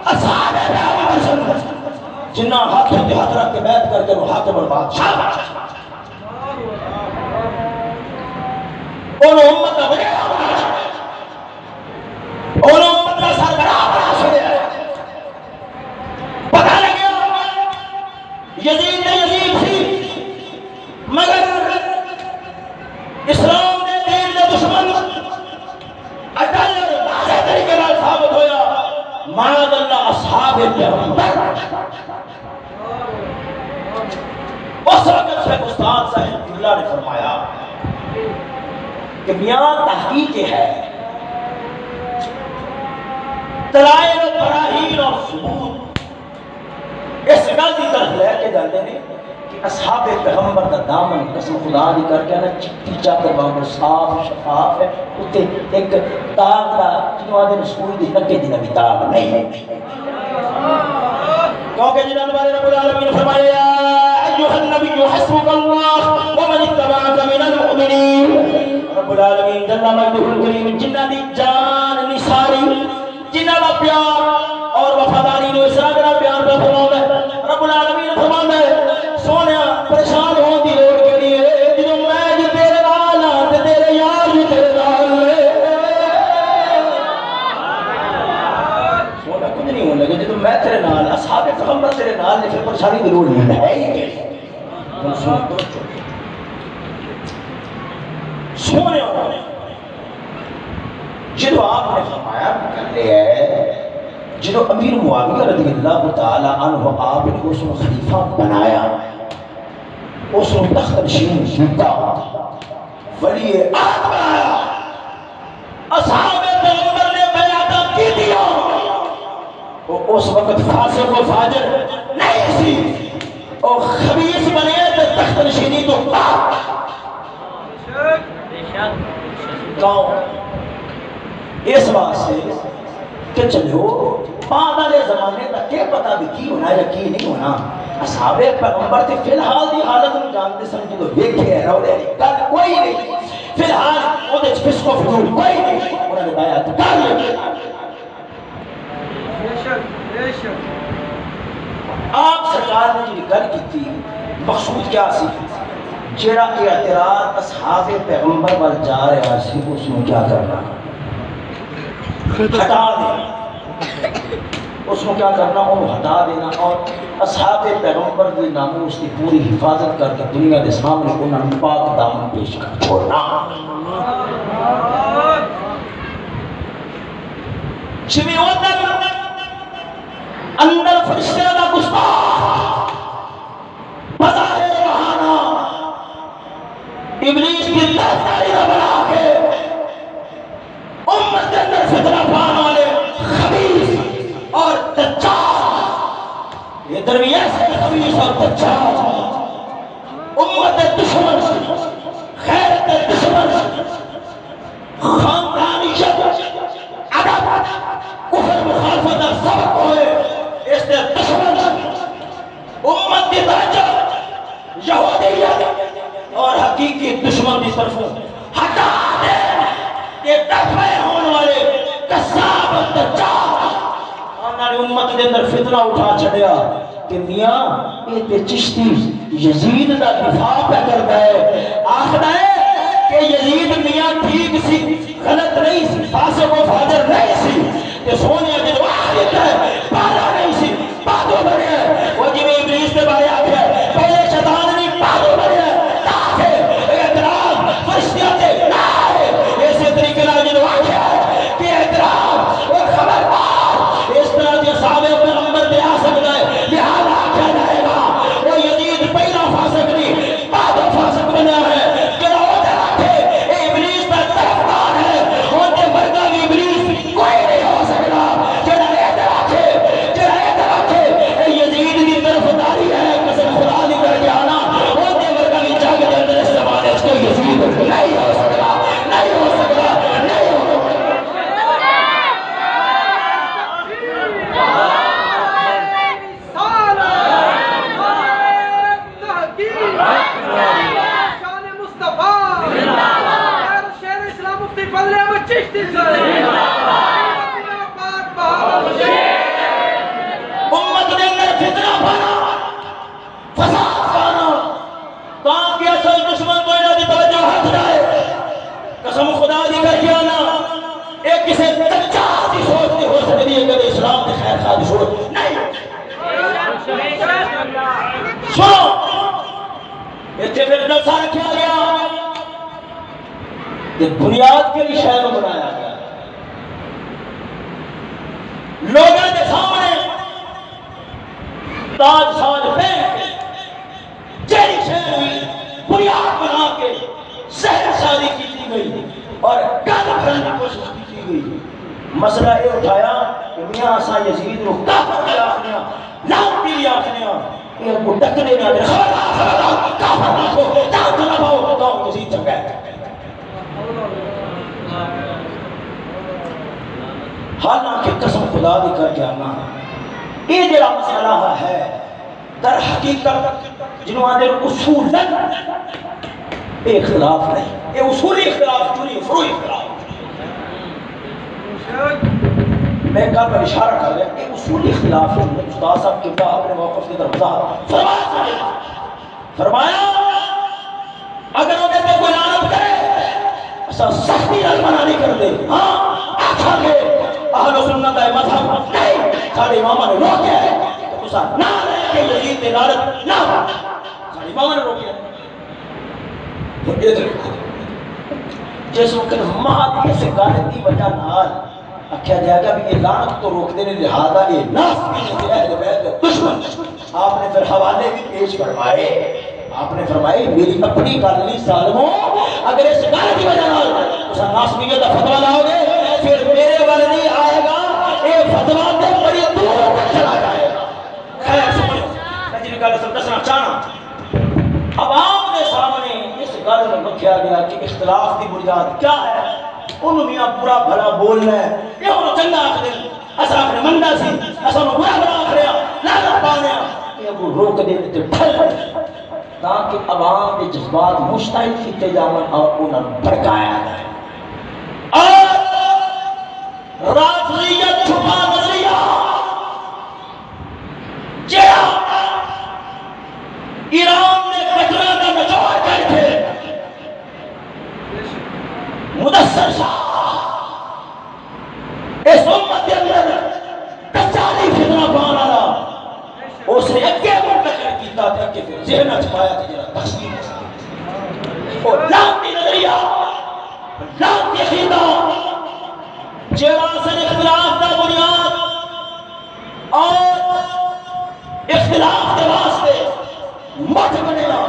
اصحاب پیغمبر جنہ ہاتھ رکھ کے بیعت کر کے وہ حاکم اور بادشاہ انہوں امت کا وڈیرا بنا انہوں امت کا سربراہ بنا چھوڑیا پتہ لگیا یزید نے یزید تھی مگر اسلام نے دین نے دشمن اٹل واضح طریقے نال ثابت ہویا معاذ اللہ اصحاب پیغمبر اس وقت سے استاد صاحب اللہ نے فرمایا کہ میاں تحقیق ہے دلائل و براہین اور ثبوت اس گل کی طرف لے کے جاتے ہیں کہ اصحاب پیغمبر کا دامن قسم خدا دی کر کے نا چٹی چادر وانگر صاف شفاف ہے اتے ایک داغ دا جنوں آدھے سوئی دی نکے دی نبی داغ نہیں ہے کیونکہ جنہوں بارے رب العالمین فرمایا یا ایوہ النبی حسبک اللہ ومن اتبعک من المؤمنین رب العالمین جنہ مجدہ الکریم جنہ دی جان نثاری جنہ دا پیار اور وفاداری نو اس طرح پیار پہ فرماؤں ہے رب العالمین فرماؤں ہے سونیا پریشان ہوں دی لوڑ کے لیے جنہوں میں جو تیرے نال تے تیرے یار جو تیرے نال سونیا کچھ نہیں ہونے لگے جنہوں میں تیرے نال اصحاب پیغمبر تیرے نال نے پھر پریشانی دی لوڑ نہیں ہے ہی سونیا جنہوں آپ نے فرمایا کر لیا ہے جنہوں امیر معاویہ رضی اللہ تعالیٰ عنہ آپ نے اس نے خلیفہ بنایا اس نے تخت نشین جوتا ولی آت بنایا اصحاب پیغمبر نے بیعت کی دیا اس وقت فاسق و فاجر نہیں سی اور خبیث بنے تو تخت نشینی تو کون اس بات سے کہ چلو بعد والے زمانے تک کیا پتا بھی کی ہونا یا کی نہیں ہونا اصحاب پیغمبر تے فی الحال دی حالت نوں جانتے سن جدوں ویکھے رولے گل کوئی نہیں فی الحال اودے وچ فسق و فجور کوئی نہیں انہاں نے بیعت کر لی بے شک آپ سرکار نے جی گل کیتی مقصود کیا سی جڑا اعتراض اصحاب پیغمبر وال جا رہا سی اس نوں کیا کرنا ہٹا دینا اس کو کیا کرنا انہوں ہٹا دینا اور اصحاب پیغمبر کی ناموس کی پوری حفاظت کر کے دنیا کے سامنے انہوں نے پاک دامن پیش کر چھوڑنا چھوی ہوتا اندر فرشتے کا گستاخ بظاہر بہانا ابلیس کی تحصیلی نہ بنا کے امت کے اندر فتنہ پانے والے خبیث اور دجال یہ درویش کوئی ایسے خبیث اور دجال امت دشمن سے، خیرت دشمن سے، خاندانیت، ادب، کفر مخالفت اور سبق ہوئے اس نے دشمن سے امت کی درجہ یہودیت اور حقیقی دشمن کی طرف ہٹا دے کہ دفع ہونے والے قصاب اور دجال انہوں نے امت کے اندر فتنہ اٹھا چھڑیا کہ میاں یہ تے چشتی یزید دا دفاع پہ کرتا ہے، آخر ہے کہ یزید میاں ٹھیک سی، غلط نہیں سی، فاسق و فاجر نہیں سی، کہ سونے دن واحد ہے، پالا نہیں سی، باتوں بڑے ہے، وہ جب ابلیس کے بارے آگیا ہے پہلے شیطان نہیں باتوں بڑے ہے، تاکہ اعتراض فرشتیاں دے نہ ہے، ایسے طریقے نہ جن واقعہ ہے کہ اعتراض اور خبردار اس طرح کے صحابہ پیغمبر دے آ سکتا ہے، لہذا کیا جائے گا وہ یزید پہلا فاسق نہیں بعد فاسق بنا ہے، جڑا وہ رکھے اے ابلیس کا طرفدار ہے، وہ دے ورگا بھی ابلیس کوئی نہیں ہو سکتا، جڑا رکھے اے یزید کی طرفداری ہے، قسم خدا نہیں کر کے آنا، وہ دے ورگا بھی جنگ کے اندر اس زمانے اس کو یزید نہیں ہو سکتا، نہیں ہو سکتا، نہیں ہو سکتا۔ امت نے اندر فتنہ پانا، فساد پانا، کام کی اصل دشمن کو انہوں نے توجہ ہاتھ جائے، قسم خدا دی کر کے آنا، ایک کسی دجال کی سوچ نہیں ہو سکتی ہے کہ اسلام کی خیر خواہ کی سوچ نہیں۔ سنو اتنے پھر جلسہ رکھا گیا کہ بنیاد کے لیے شہر بنایا گیا، لوگوں کے سامنے تاج ساج پہن کے جیڑی شہر ہوئی بنیاد بنا کے شہر شادی کی گئی اور گل کرنے کی کوشش کی گئی۔ مسئلہ یہ اٹھایا کہ میاں آسا یزید کو کافر بھی آخنیا، لانتی بھی آخنیا، یہ کو ڈکنے نہ دے، خبردار کافر نہ کو جان چلا پاؤ تو یزید چکا ہے۔ حالانکہ قسم خدا دی کر کے آنا یہ جڑا مسئلہ ہے در حقیقت جنہوں آدھے اصولاً یہ اختلاف نہیں، یہ اصولی اختلاف چونی فروعی اختلاف۔ میں کل پر اشارہ کر رہا کہ اصولی اختلاف ہے، استاد صاحب کے بعد اپنے موقف کی طرف فرمایا اگر وہ کہتے کوئی لعنت کرے ایسا سختی منع نہیں کر دے، ہاں آکھا گے اہل سنت ہے مذہب نہیں، سارے امامہ نے روکیا ہے تو ساتھ نہ رہے کہ یزید نے لعنت نہ ہو، سارے امامہ نے روکیا ہے۔ جس وقت مہدی سے غالب کی وجہ نال اکھیا جائے گا بھی یہ لعنت تو روک دینے لہذا یہ ناسبین کے اہل بیت دشمن، آپ نے پھر حوالے بھی پیش فرمائے، آپ نے فرمائی میری اپنی کالنی ظالموں اگر اس غالب کی وجہ نال اسا ناسبین کا فتوہ لاؤ گے پھر میرے والے نہیں آئے گا، یہ فتوہ تو بڑی دور تک چلا جائے گا۔ خیر سمجھو میں جن کا رسل دسنا چاہنا اب آپ کے سامنے اس گل میں رکھا گیا کہ اختلاف کی بنیاد کیا ہے، انہوں میاں برا بھلا بولنا ہے، یہ انہوں چنگا آخر اسا اپنے مندہ سی اسا انہوں برا بھلا آخر لانا پانے یہ وہ روک دینے تے پھل تاکہ عوام کے جذبات مشتعل کیتے جاون اور انہوں بھڑکایا جائے۔ اور رافضیت چھپا نظریہ جیا ایران نے کترہ کا نچوڑ کر کے مدثر شاہ اس امت کے اندر کچالی فتنہ پانا رہا اس نے اگے منتقل کیتا تھا کہ پھر ذہنہ چھپایا تھا جنہا تقسیم اور لانتی نظریہ لانتی عقیدہ جڑا سے اختلاف کا بنیاد اور اختلاف کے واسطے مٹھ بنے گا،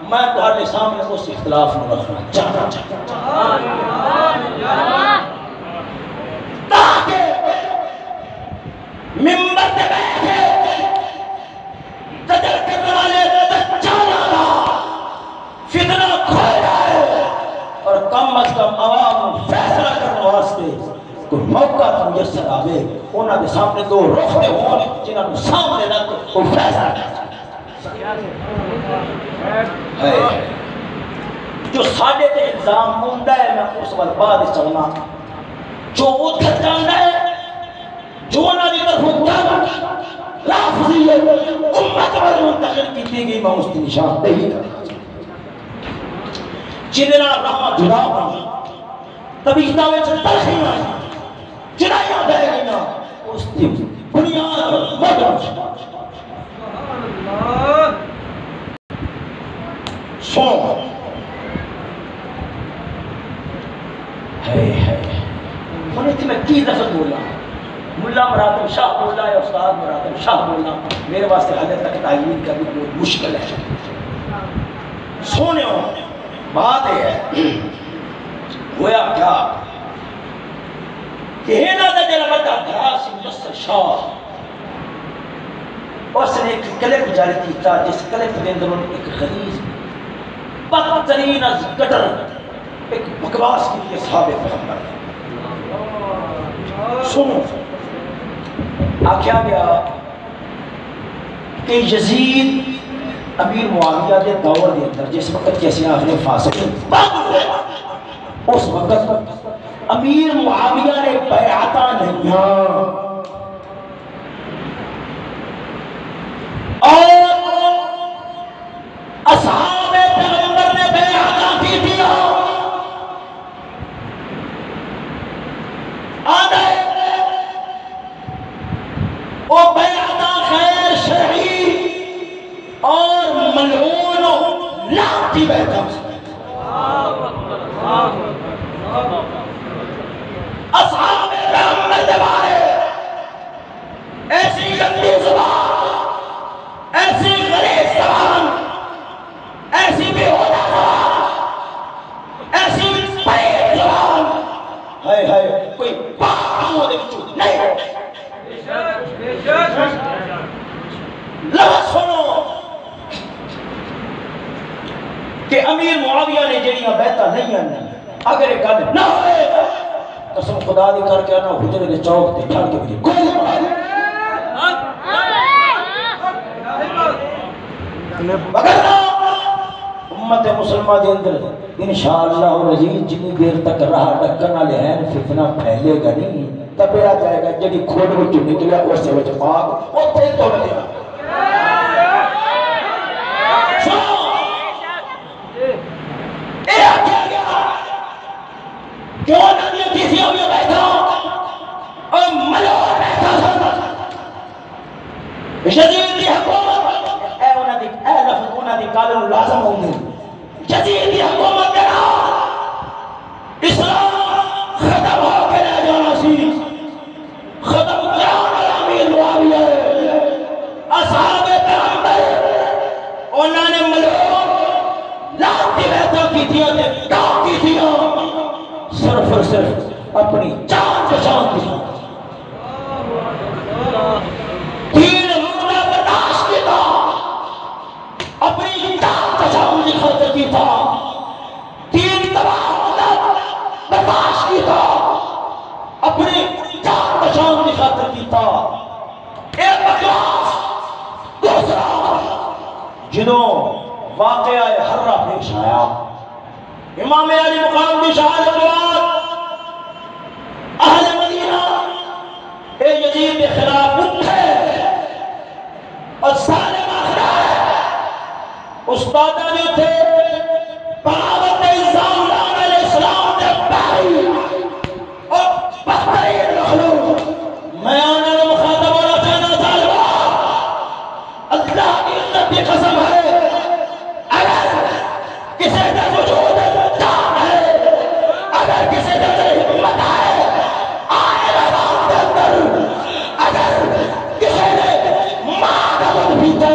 میں تمہارے سامنے اس اختلاف میں رکھنا چاہتا تاکہ ممبر پہ بیٹھے کم از کم عوام فیصلہ کرنے واسطے کوئی موقع میسر آوے انہاں دے سامنے دو رخ دے ہون جنہاں نوں سامنے نہ وہ فیصلہ ہے جو ساڈے تے الزام ہوندا ہے میں اس وال بعد چلنا جو ادھر جاندا ہے جو انہاں دی طرف دعوت لفظی امت پر منتقل کی گئی میں اس کی نشان دہی کرنا جنہاں راہ جدا ہونا طبیعتاں وچ تلخی آئی جنائیاں بہ گئیاں اس کی بنیاد مدن سنو انہیں تھی میں کی لفظ بولا ملا مراتب شاہ بولا یا استاد مراتب شاہ بولا میرے واسطے حد تک تعین کرنی بہت مشکل ہے سونے بات ہے ہویا کیا کہ ہینا دا جلہ بڑا گھاس مصر شاہ اس نے ایک کلپ جاری کیتا جس کلپ دے اندر ایک غلیظ بدترین از گٹر ایک بکواس کی تھی صحابہ پیغمبر سنو آکھیا گیا کہ یزید امیر معاویہ دے دور دے اندر جس وقت کیسے آخر فاسق اس وقت امیر معاویہ نے بیعتا نہیں اور اصحاب پیغمبر نے بیعتا کی دیا آدھے وہ بیعتا خیر شرعی اور ملعون لعنتی بیعتا اصحاب پیغمبر دے بارے ایسی گندی زبان ایسی غلیظ زبان ایسی بیہودہ زبان ایسی پید زبان ہائے ہائے کوئی بات مودے وچوں نہیں لفظ سنو کہ امیر معاویہ نے جڑیاں بیعتاں نہیں ہیں اگر ایک گل نہ ہوئے قسم خدا دی کر کے نا حجرے دے چوک تے کھڑ کے میری گول مار مگر امت مسلمہ دے اندر انشاءاللہ العزیز جنی دیر تک راہ ڈکن والے ہیں فتنہ پھیلے گا نہیں تبیا جائے گا جڑی کھوڑ وچوں نکلیا اس وچ پاک اوتھے توڑ دے گا اے آکھیا گیا کیوں نہ دیا کسی ہوئی بیٹھا اور ملور بیٹھا سا یزید دی حکومت اے لفظ انہاں دی قانون لازم ہوں گے یزید دی حکومت دینا اسلام ختم ہو کے رہ جانا سی ختم کرانا امیر معاویہ اصحاب پیغمبر انہاں نے ملور لعنتی بیعتاں کی تھیاں تے کام کی تھیاں صرف اور صرف اپنی جان پہچان دی تین رونا برداشت کی تھا اپنی جان پہچان کی خاطر کی تھا تین تباہ برداشت کی تھا اپنی جان پہچان کی خاطر کی تھا ایک بکواس دوسرا جنہوں واقعہ حرہ پیش آیا امام علی مقام کی شہادت بعد اہل مدینہ اے یزید کے خلاف اٹھے اور سارے مخدار استادہ جو تھے بغاوت الزام لانا علیہ السلام نے پائی اور بہترین مخلوق میں آنے میں مخاطب ہونا چاہنا طالبہ اللہ کی عزت کی قسم ہے اگر کسی نے وجود اگر کسی نے ہمت آئے آئے میدان کے اندر اگر کسی نے ماں کا دودھ پیتے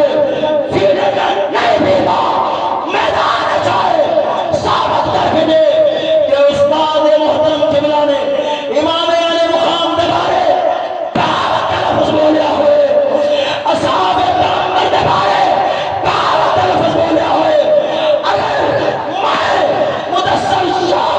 پینے کا نہیں پیتا میدان جائے ثابت کر کے دے کہ استاد محترم قبلہ نے امام علی مقام دے بارے دعوت کا لفظ بولیا ہوئے اصحاب پیغمبر دے بارے دعوت کا لفظ بولیا ہوئے اگر میں مدثر شاہ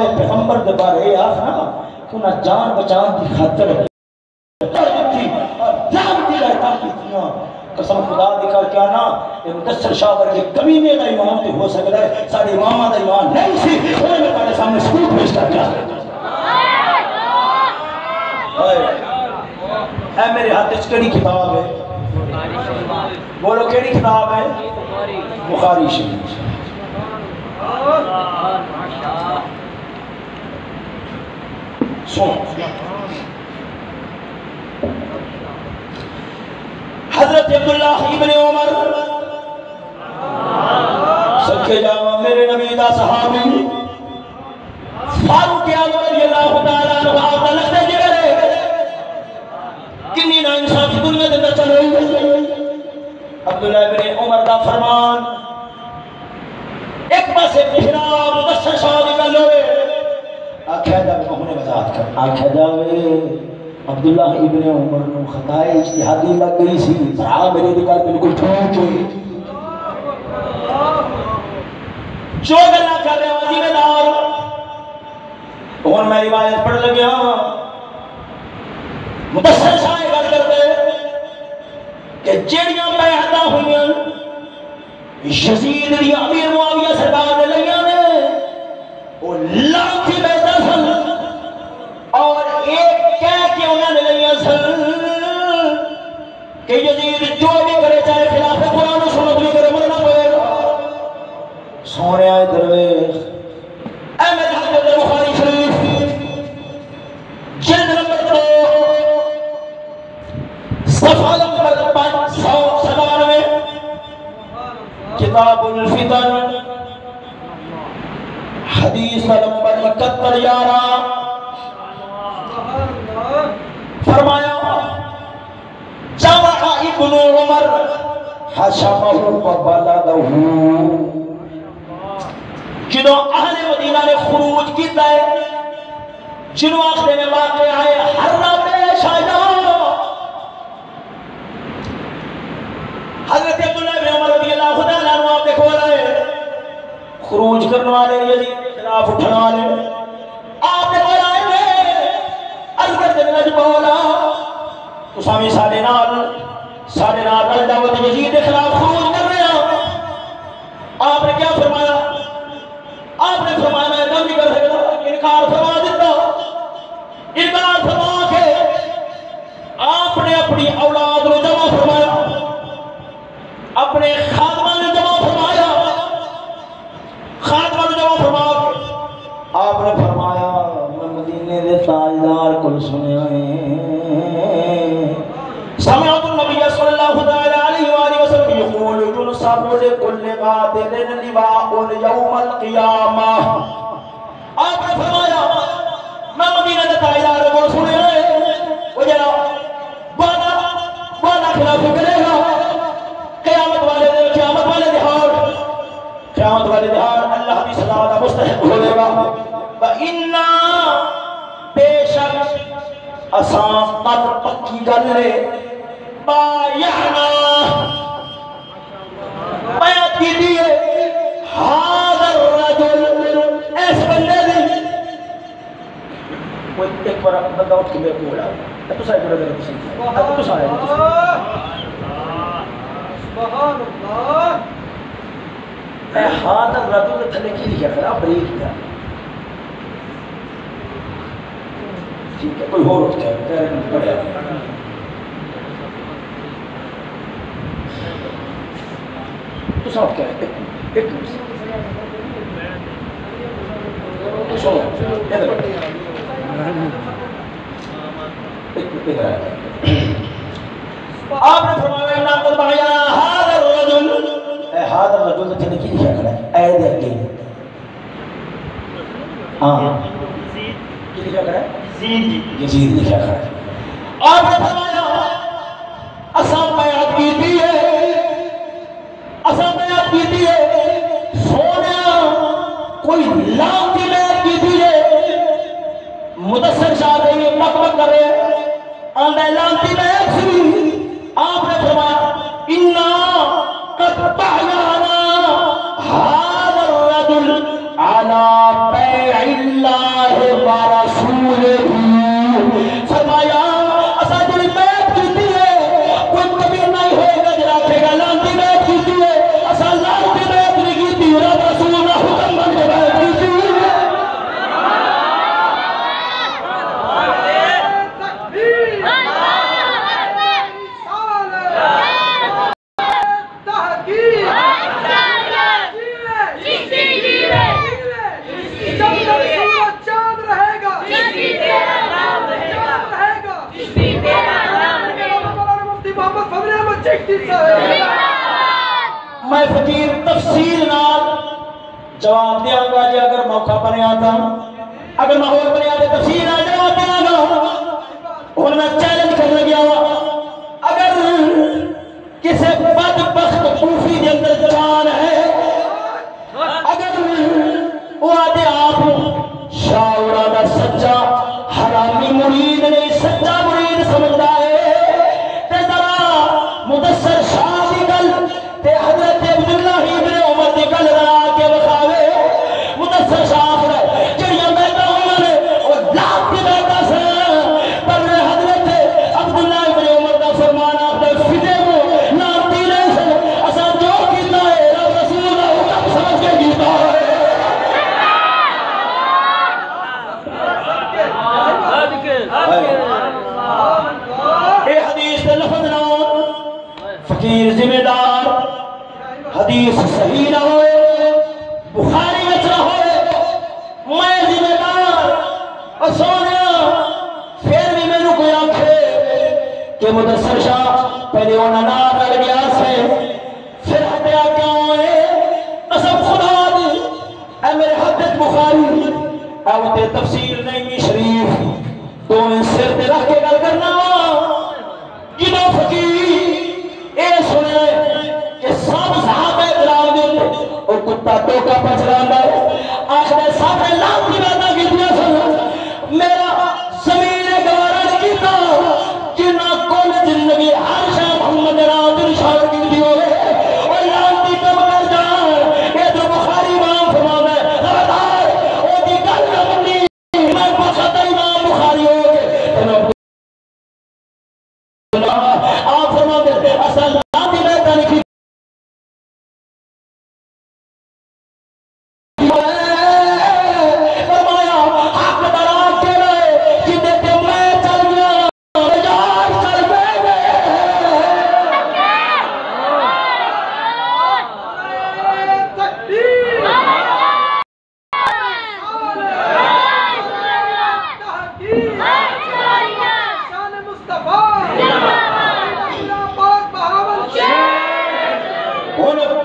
دے پیغمبر دے بارے آخنا کہ انہاں جان بچان دی خاطر جان دی رہتا کیتیاں قسم خدا دی کر کے آنا یہ مدثر شاہ ورگے کمینے دا ایمان تے ہو سکتا ہے ساڑے امامہ دا ایمان نہیں سی انہیں میں پہلے سامنے سکوٹ پیش کر کے اے میرے ہاتھ اس کڑی کتاب ہے بولو کیڑی کتاب ہے بخاری شریف سن حضرت عبداللہ ابن عمر سکھے جاوا میرے نبی دا صحابی فاروق اعظم رضی اللہ تعالیٰ عنہ آپ لگتے جگرے کنی نا انصافی دنیا دے اندر چلو عبداللہ ابن عمر دا فرمان ایک پاسے پھرا مدثر شاہ دی گل ہوئے آکھیا جاوے مہنے وضاحت کر آکھیا جاوے عبداللہ ابن عمر نو خطائے اجتہادی لگ گئی سی برا میرے دی گل بالکل ٹھوک ہوئی جو گلا کر رہے ہیں ذمہ دار اور میں روایت پڑھ لگیا مدثر شاہ گل کرتے کہ جیڑیاں بیعتاں ہوئیاں یزید دی امیر معاویہ سرکار نے لئیاں نے وہ لاکھی بیعتاں سن اور ایک کہہ کے انہوں نے لئیاں سن کہ یزید جو بھی کرے چاہے خلاف قرآن و سنت بھی کرے مرنا پڑے گا سونے آئے درویش احمد حضرت بخاری شریف جلد نمبر 2 صفحہ نمبر 597 کتاب الفتن حدیث نمبر 71 فرمایا جمع ابن عمر حشمہ وبلدہ جنہوں اہل مدینہ نے خروج کیتا ہے جنہوں آخر میں واقع آئے حرم شاہدان حضرت عبداللہ بن عمر رضی اللہ عنہ آپ دیکھو رہے خروج کرنے والے یزید کے خلاف اٹھنے والے آپ نے بولا ہے عرض کرتے نج بولا تو سامی سارے نال دعوت یزید کے خلاف خروج کر رہے ہیں آپ نے کیا فرمایا آپ نے فرمایا میں کم نہیں کر سکتا انکار فرما دیتا انکار فرما کے آپ نے اپنی اولاد کو جمع فرمایا اپنے خادمہ نے جمع فرمایا خادمہ نے جمع فرما کے آپ نے فرمایا میں مدینے دے تاجدار کو سنے سمعت النبی صلی اللہ علیہ وآلہ وسلم یقول ينصب لكل قاتل لواء یوم القیامہ آپ نے فرمایا میں مدینہ دے تاجدار کو سنے وہ جرا وعدہ خلافی کرے گا قیامت والے دہار اللہ کی صلاح کا مستحق ہو لے گا وَإِنَّا بے شک اساں قد پکی گل لے بایعنا بیعت کی دیئے هذا الرجل اس بندے دی وہ ایک بار بندہ اٹھ کے میرے کو بولا تو سائے بڑا دے تو سائے سبحان اللہ اے ہاتھ الرجل تھلے کی لکھا کرا بریک کیا ٹھیک ہے کوئی اور اٹھ جائے تیرے کو پڑے تو ساتھ کیا ہے ایک سنو ادھر آپ نے فرمایا انہا قد بغیا هذا الرجل اے هذا الرجل تھلے کی لکھا کرا اے دے اگے کی لکھا کرا یزید لکھا کرا آپ نے فرمایا اساں بیعت کی دیئے سونا کوئی لانتی بیعت کی دیئے مدثر شاہ دے مقبت کر رہے آندھے لانتی بیعت سی آپ نے فرمایا اِنَّا قَدْ بَعْنَانَا هَذَا الرَّجُلْ عَلَى بَيْعِ اللَّهِ میں فقیر تفصیل نال جواب دیاں گا جی اگر موقع بنیا تھا اگر ماحول بنیا تو تفصیل نال جواب دیاں گا ہن میں چیلنج کر لگیا اگر کسی بدبخت کوفی کے اندر جوان ہے اگر وہ آدھے آپ شاورہ دا سچا حرامی مرید نہیں سچا مرید سمجھتا ہے تے ذرا مدثر شاہ دی گل تے حضرت عبداللہ ابن عمر دی گل را کے بخاوے مدثر شاہ جڑیاں بیٹھا ہوئے نے اور لاکھ کی بیٹھا سے پر حضرت عبداللہ ابن عمر دا فرمانا اپنے فدے کو نامتی نہیں سے اسا جو کیتا ہے رب رسول دا حکم سمجھ کے کیتا ہے اے حدیث دے لفظ نال فقیر ذمہ دار حدیث صحیح نہ ہوئے بخاری میں نہ ہوئے میں ذمہ دار اور سونیا پھر بھی میں کوئی آنکھے کہ مدثر شاہ پہلے ہونا نام رہ گیا سے پھر ہٹیا کیوں ہے قسم خدا دی اے میرے حدیث بخاری اے تے تفسیر نہیں شریف تو ان سر تے رکھ کے گل کرنا جنہوں فقیر اے سنے کہ سب صحابہ اکرام دے اور کتا ٹوکا پچھلانا ہے آخر صاحب لام کی باتہ کی دیا سن میرا زمین گوارا نہیں کیتا جنہ کل زندگی ہر شاہ محمد رات رشاد کی دیو ہے اور لام کی کم کر جان یہ تو بخاری امام فرمان ہے خبردار وہ دی گل نہ بنی میں بخت امام بخاری ہو گئے آپ فرمان دے اصل لام کی بیٹا نہیں کی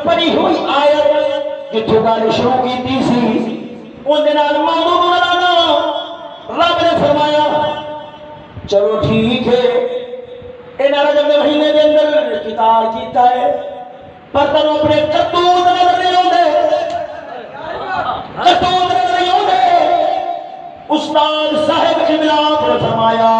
پڑھی ہوئی آیت جو تھوڑی شروع کی تیسری ان دنال موضوع بنانا رب نے فرمایا چلو ٹھیک ہے انہاں رجب مہینے کے اندر قتال کیتا ہے پر تم اپنے کرتوت نظر نہیں ہوندے کرتوت نظر نہیں ہوندے استاد صاحب قبلہ نے فرمایا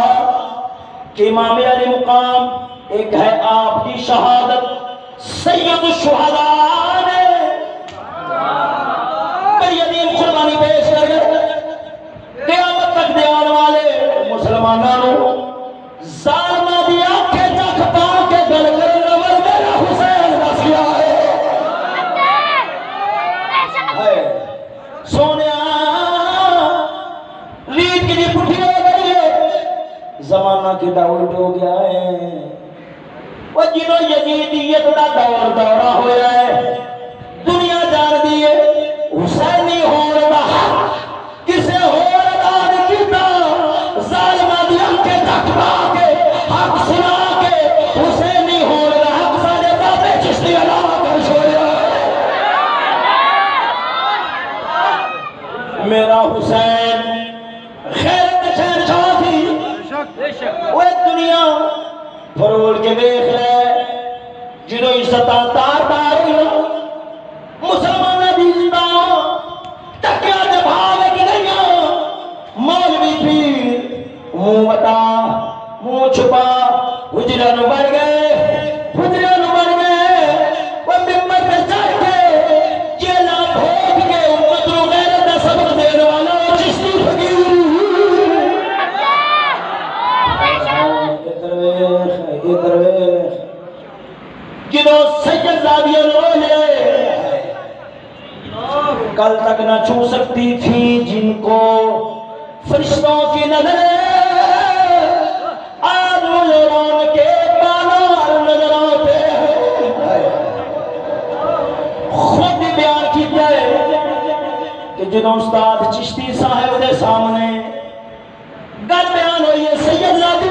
کہ امام علی مقام ایک ہے آپ کی شہادت سید الشہداء نے بڑی عظیم قربانی پیش کر گئے قیامت تک دے آنے والے مسلمانوں ظالمہ دی آنکھیں تک پا کے گل کر نور میرا حسین دس گیا ہے سونیا ریت کی دی پٹھی ہو گئی ہے زمانہ کی ڈاؤلٹ ہو گیا ہے وہ جنہوں یزیدیت دا دور دورہ ہویا ہے دنیا جان دیئے حسینی ہون دا حق کسے ہون دا نہیں کیتا ظالمہ دی انکے تک پا کے حق سنا کے حسینی ہون دا حق سانے بابے چشتی اللہ کر چھوڑیا میرا حسین خیرت شہر شاہ تھی وہ دنیا فروڑ کے بیخ رہے جنہوں عزتاں تار تار ہوئی مسلمان دیزدہ ٹکیا دے بھاوے کی نہیں مولوی پیر منہ بتا منہ چھپا حجرہ نو بڑھ گئے وہ ممبر پہ چڑھ کے جیلہ بھوگ کے امت رو غیرت دا سبق دینے والا چشتی فقیر جنہوں سید زاویہ لولے کل تک نہ چھو سکتی تھی جن کو فرشتوں کی نظر آج مجرون کے بالار نظر آتے ہیں خود بیان کیتا ہے کہ جدوں استاد چشتی صاحب دے سامنے گل بیان ہوئی ہے سید زادی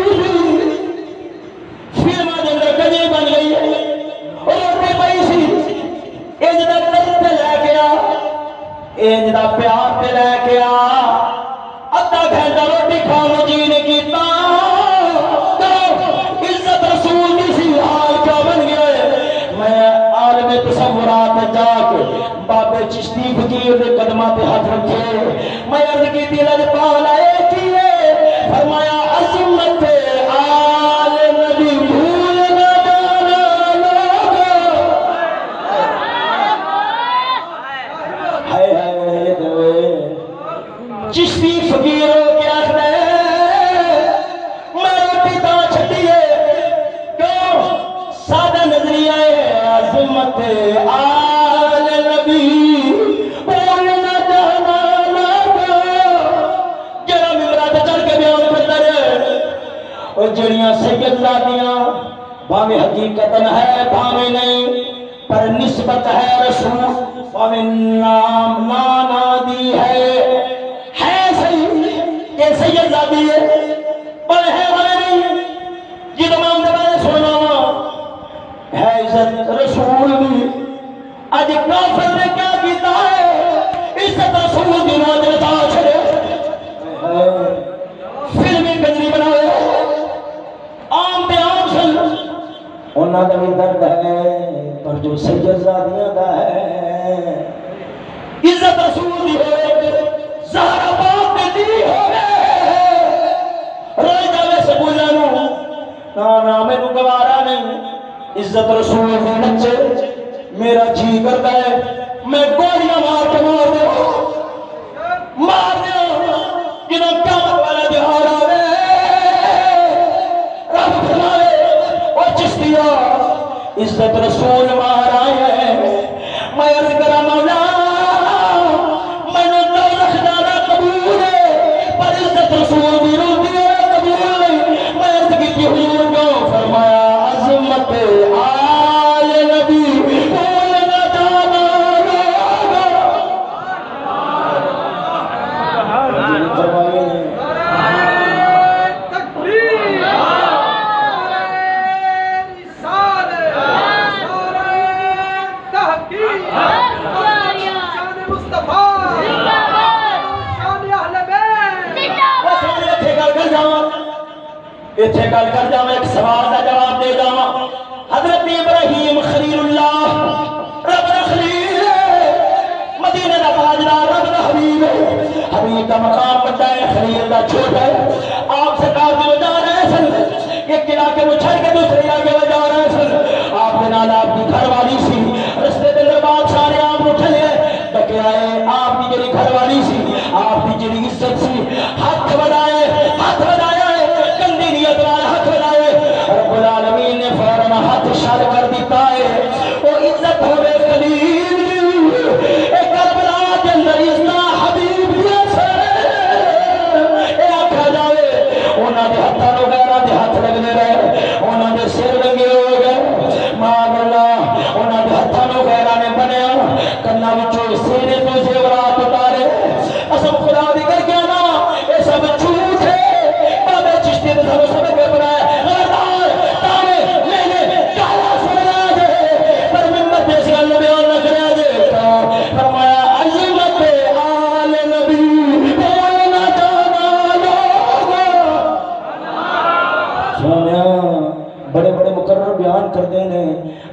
فلماں دے اندر کجی بن گئی ہے اور روٹی پئی سی انج دا دل تے لے کے آ انج دا پیار تے لے کے آ ادھا گھنٹہ روٹی کھاؤ جی نے کیتا عزت رسول کی سی حال کیا بن گیا ہے میں عالم تصورات جا کے بابے چشتی فقیر دے قدمہ پہ ہاتھ رکھے میں عرض کی تھی لجپال آئے کیے فرمایا عظمت آل نبی بھول نہ جانا لوگو ہائے ہائے دوے چشتی فقیر ہو کے آخر میں روٹی تا چھٹیے کیوں سادہ نظریہ ہے عظمت آل نبی بھول نہ جانا لوگو جڑا ممبرات چڑھ کے بیان کرتا رہے اور جڑیاں سید زادیاں بھاویں حقیقتاً ہے بھاویں نہیں پر نسبت ہے رسول بھاویں نام نانا دی ہے صحیح یہ سید زادی ہے پر ہے بھاویں نہیں یہ تمام دبائے سونا ہوا ہے عزت رسول بھی آج کافر نے کیا کیتا ہے عزت رسول دی نوٹ بتا چھڑے فلمی گجری بنائے عام پہ عام سن انہاں دا بھی درد ہے پر جو سید زادیاں دا ہے عزت رسول دی ہوئے زہرا باپ میں دی ہوئے روئی جاوے سکولہ نو نا میں نو گوارا نہیں عزت رسول دی نچے میرا جی کرتا ہے میں گولیاں مار کے مار دیا جنہوں قیامت والا دہار آوے رب فرمائے اور چشتیہ عزت رسول مار آئے ہیں میں عرض کرا مولا میں نے دوزخ جانا قبول ہے پر عزت رسول بھی روتی ہے قبول نہیں میں عرض کی تھی حضور کو فرمایا عظمت آل نبی بھول نہ جانا لوگو فرمائے اتھے گل کر جاؤں ایک سوال کا جواب دے جاؤں حضرت ابراہیم خلیل اللہ رب دا خلیل مدینہ دا تاجدار رب دا حبیب حبیب کا مقام بڑا ہے خلیل دا چھوٹا ہے آپ سرکار کی وجہ رہے سن ایک علاقے میں چھڑ کے دوسرے علاقے میں جا رہے سن آپ کے نال آپ کی گھر والی سی رستے دے دربار سارے آپ اٹھلے ڈکے آئے آپ کی جڑی گھر والی سی آپ کی جڑی عزت سی ہاتھ بڑھائے ہاتھ بڑھائے رب العالمین نے فوراً ہاتھ شاد کر دیتا ہے وہ عزت ہوئے خلیل ایک کربلا کے اندر عزت حبیب جیسے اے آکھا جاوے انہاں دے ہاتھاں نو غیراں دے ہاتھ لگنے رہے انہاں دے سر رنگے ہو گئے معاذ اللہ انہاں دے ہاتھاں نو غیراں نے بنیا کناں وچوں سینے تو زیورات اتارے قسم خدا دی کر کے نا اے سب جھوٹ ہے بابے چشتی نے سب کے بنایا غلطار تانے لینے کالا سمجھا دے پر ممت اس گل بیان نہ کرا دے فرمایا عظمت آل نبی بول نہ جانا لوگو سنیا بڑے بڑے مقرر بیان کر دینے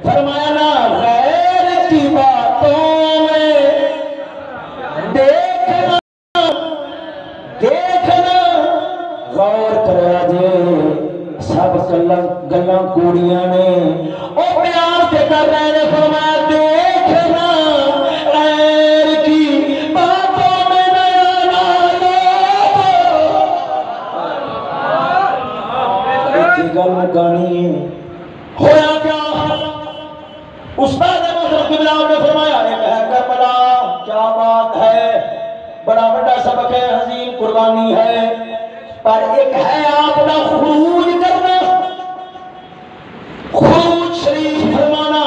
فرمایا نا غیر کی باتوں میں دیکھنا غور کریا جے سب گلاں کوڑیاں نے او پیار سے کر رہے نے فرمایا دیکھنا غیر کی باتوں میں نیا نہ لو ایک گل مکانی ہویا کیا استاد محترم قبلہ نے فرمایا ایک ہے کربلا کیا بات ہے بڑا بڑا سبق ہے عظیم قربانی ہے پر ایک ہے آپ کا خروج کرنا خروج شریف فرمانا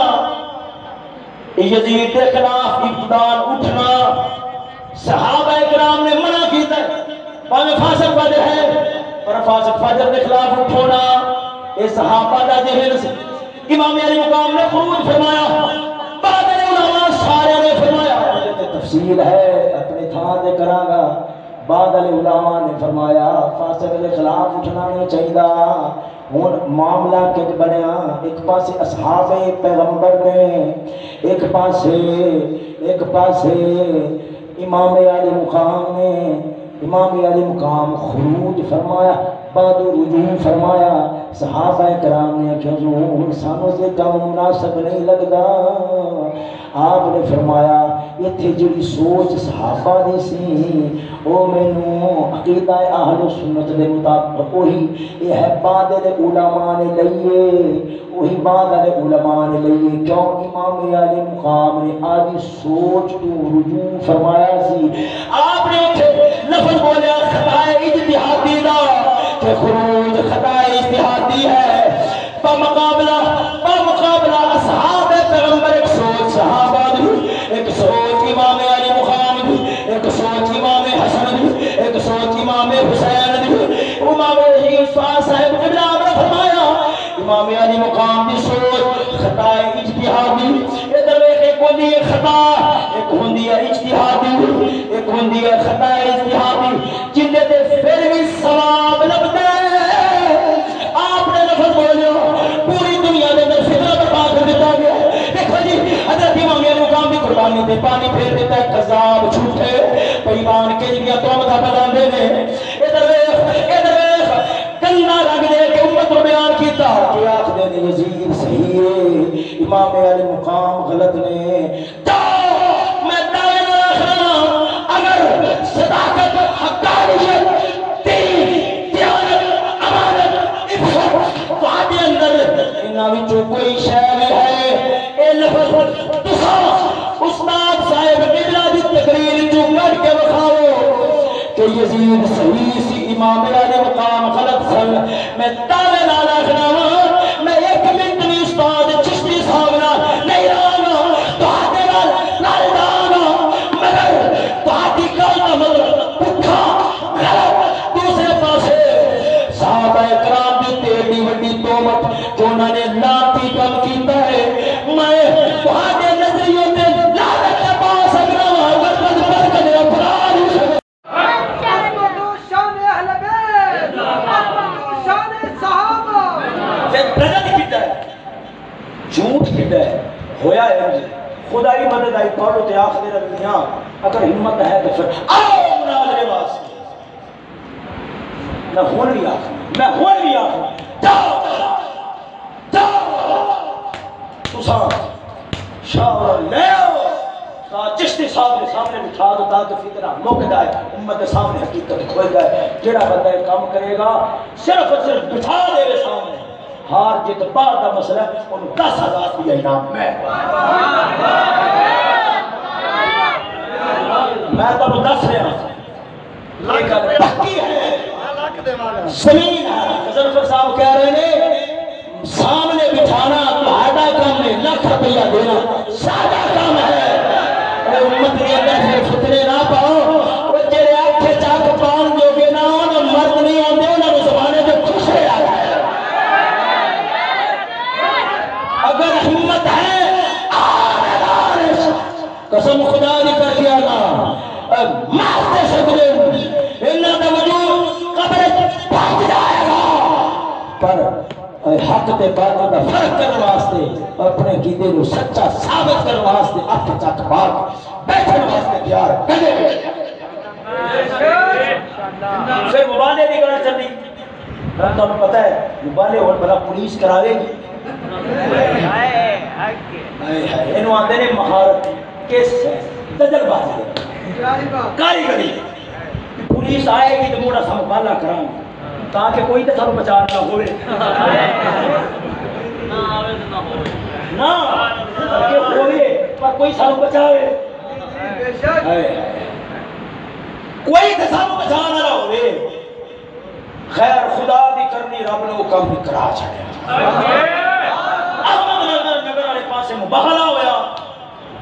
یہ یزید کے خلاف ابتدان اٹھنا صحابہ کرام نے منع کیتا ہے، پاویں فاسق فجر ہے پر فاسق فجر کے خلاف اٹھونا یہ صحابہ دا ذہن سے۔ امام علی مقام نے خروج فرمایا، بعد علماء سارے نے فرمایا تفصیل ہے اپنے تھا دے کراں گا، بعد علماء نے فرمایا فاسق کے خلاف اٹھنا نہیں چاہیے۔ ہن معاملہ کچھ بنیا، ایک پاسے اصحاب پیغمبر نے، ایک پاسے امام علی مقام نے، امام علی مقام خروج فرمایا، بعد رجوع فرمایا۔ صحابہ کرام نے کہ حضور سانوں سے کام مناسب نہیں لگدا، آپ نے فرمایا یہ تھے جڑی سوچ صحابہ دی سی او مینوں عقیدہ اہل سنت دے مطابق وہی یہ ہے بعد دے علماء نے لئیے، وہی بعد دے علماء نے لئیے، کیوں امام علی مقام نے آدھی سوچ تو رجوع فرمایا سی۔ آپ نے لفظ بولیا خطا اجتہادی دا کہ خروج خطا اجتہادی ہے، بمقابلہ اصحاب پیغمبر ایک سوچ صحابہ دی، ایک سوچ امام علی مقام دی، ایک سوچ امام حسن دی، ایک سوچ امام حسین دی۔ امام صاحب قبلہ نے فرمایا امام علی مقام دی سوچ خطا اجتہادی، ادھر ایک ہوندی ہے خطا، ایک ہوندی ہے اجتہادی، ایک ہوندی ہے خطا اجتہادی جن دے پھر بھی ثواب لبدا ہے۔ آپ نے لفظ بولیا پوری دنیا دے اندر فتنہ برپا کر دیتا گیا ہے۔ دیکھو جی حضرت امام علی مقام دی قربانی تے پانی پھیر دیتا ہے، کذاب جھوٹے بےایمان کے جڑیاں تہمتاں بلاندے نے۔ ادھر ویکھ گندا رنگ دے کے امت کو بیان کیتا کہ آکھدے نے یزید صحیح ہے، امام علی مقام غلط نے۔ میں دعوے نہ رکھنا اگر صداقت حقانیت دین دیانت امانت عفت تہاڈے اندر انہاں وچوں کوئی شے ہے اے لفظ تساں استاد صاحب قبلہ دی تقریر جو کٹ کے بکھاؤ کہ یزید صحیح سی امام علی مقام غلط سن، میں دعوے نہ رکھنا میں ایک منٹ نہیں استاد چشتی صاحب نال نہیں رہاں تہاڈے نال رہاں، مگر تہاڈی گل دا مطلب پٹھا غلط۔ دوسرے پاسے صحابہ کرام دی تیڑی وڈی تہمت جو انہوں نے لاتی کم کیتا ہے، میں تہاڈے نظریے تے لعنت پا سکدا ہاں مگر پر کدے اپنا نہیں سکدا۔ شان اہل بیت، شان صحابہ، پھر پرزنٹ کیتا ہے، جھوٹ کیتا ہے، ہویا ہے خدائی مدد آئی پڑھو تے آخر رکھنیاں اگر ہمت ہے تو پھر آؤ مناظرے واسطے۔ میں ہون بھی آخر جاؤ تساں شاور لے آؤ چشتی صاحب نے سامنے بٹھا دو تاکہ فتنہ مک جائے، امت کے سامنے حقیقت کھل جائے۔ جڑا بندہ کام کرے گا صرف اور صرف بٹھا دے گے سامنے، ہار جت بعد کا مسئلہ انہوں 10,000 دیا انعام میں تو دس رہا باقی ہے زمین ہے۔ حضرت صاحب کہہ رہے ہیں سامنے بٹھانا تہاڈا کام ہے، لاکھ روپیہ دینا سادہ کام ہے۔ امت کے اندر پھر فتنے نہ پاؤ، وہ جڑے آنکھیں چاک پان جو گے نہ ہو مرد نہیں آتے انہوں زمانے جو کچھے آ رہا ہے۔ اگر ہمت ہے قسم خدا نے کر دیا نا مارتے سکتے انہوں کا وجود قبر پہنچ جائے گا، پر حق تے باطل کا فرق کرنے واسطے اپنے عقیدے کو سچا ثابت کرنے واسطے اپنے چک پاک بیٹھنے واسطے تیار کرے۔ پھر مبالے نہیں کرنا چاہتی، تو ہمیں پتہ ہے مبالے اور بھلا پولیس کراوے گی، انہوں آتے ہیں مہارت کس ہے تجل بازی کاریگری، پولیس آئے گی تو موڑا سا مبالہ کرائیں تاکہ کوئی تو سب بچار نہ ہوئے نا ہوئے پر کوئی سب بچاوے، کوئی تو سب بچانا نہ ہوئے۔ خیر خدا دی کرنی رب نے وہ کام بھی کرا چھڑیا۔ احمد نگر والے پاسے مباہلہ ہویا،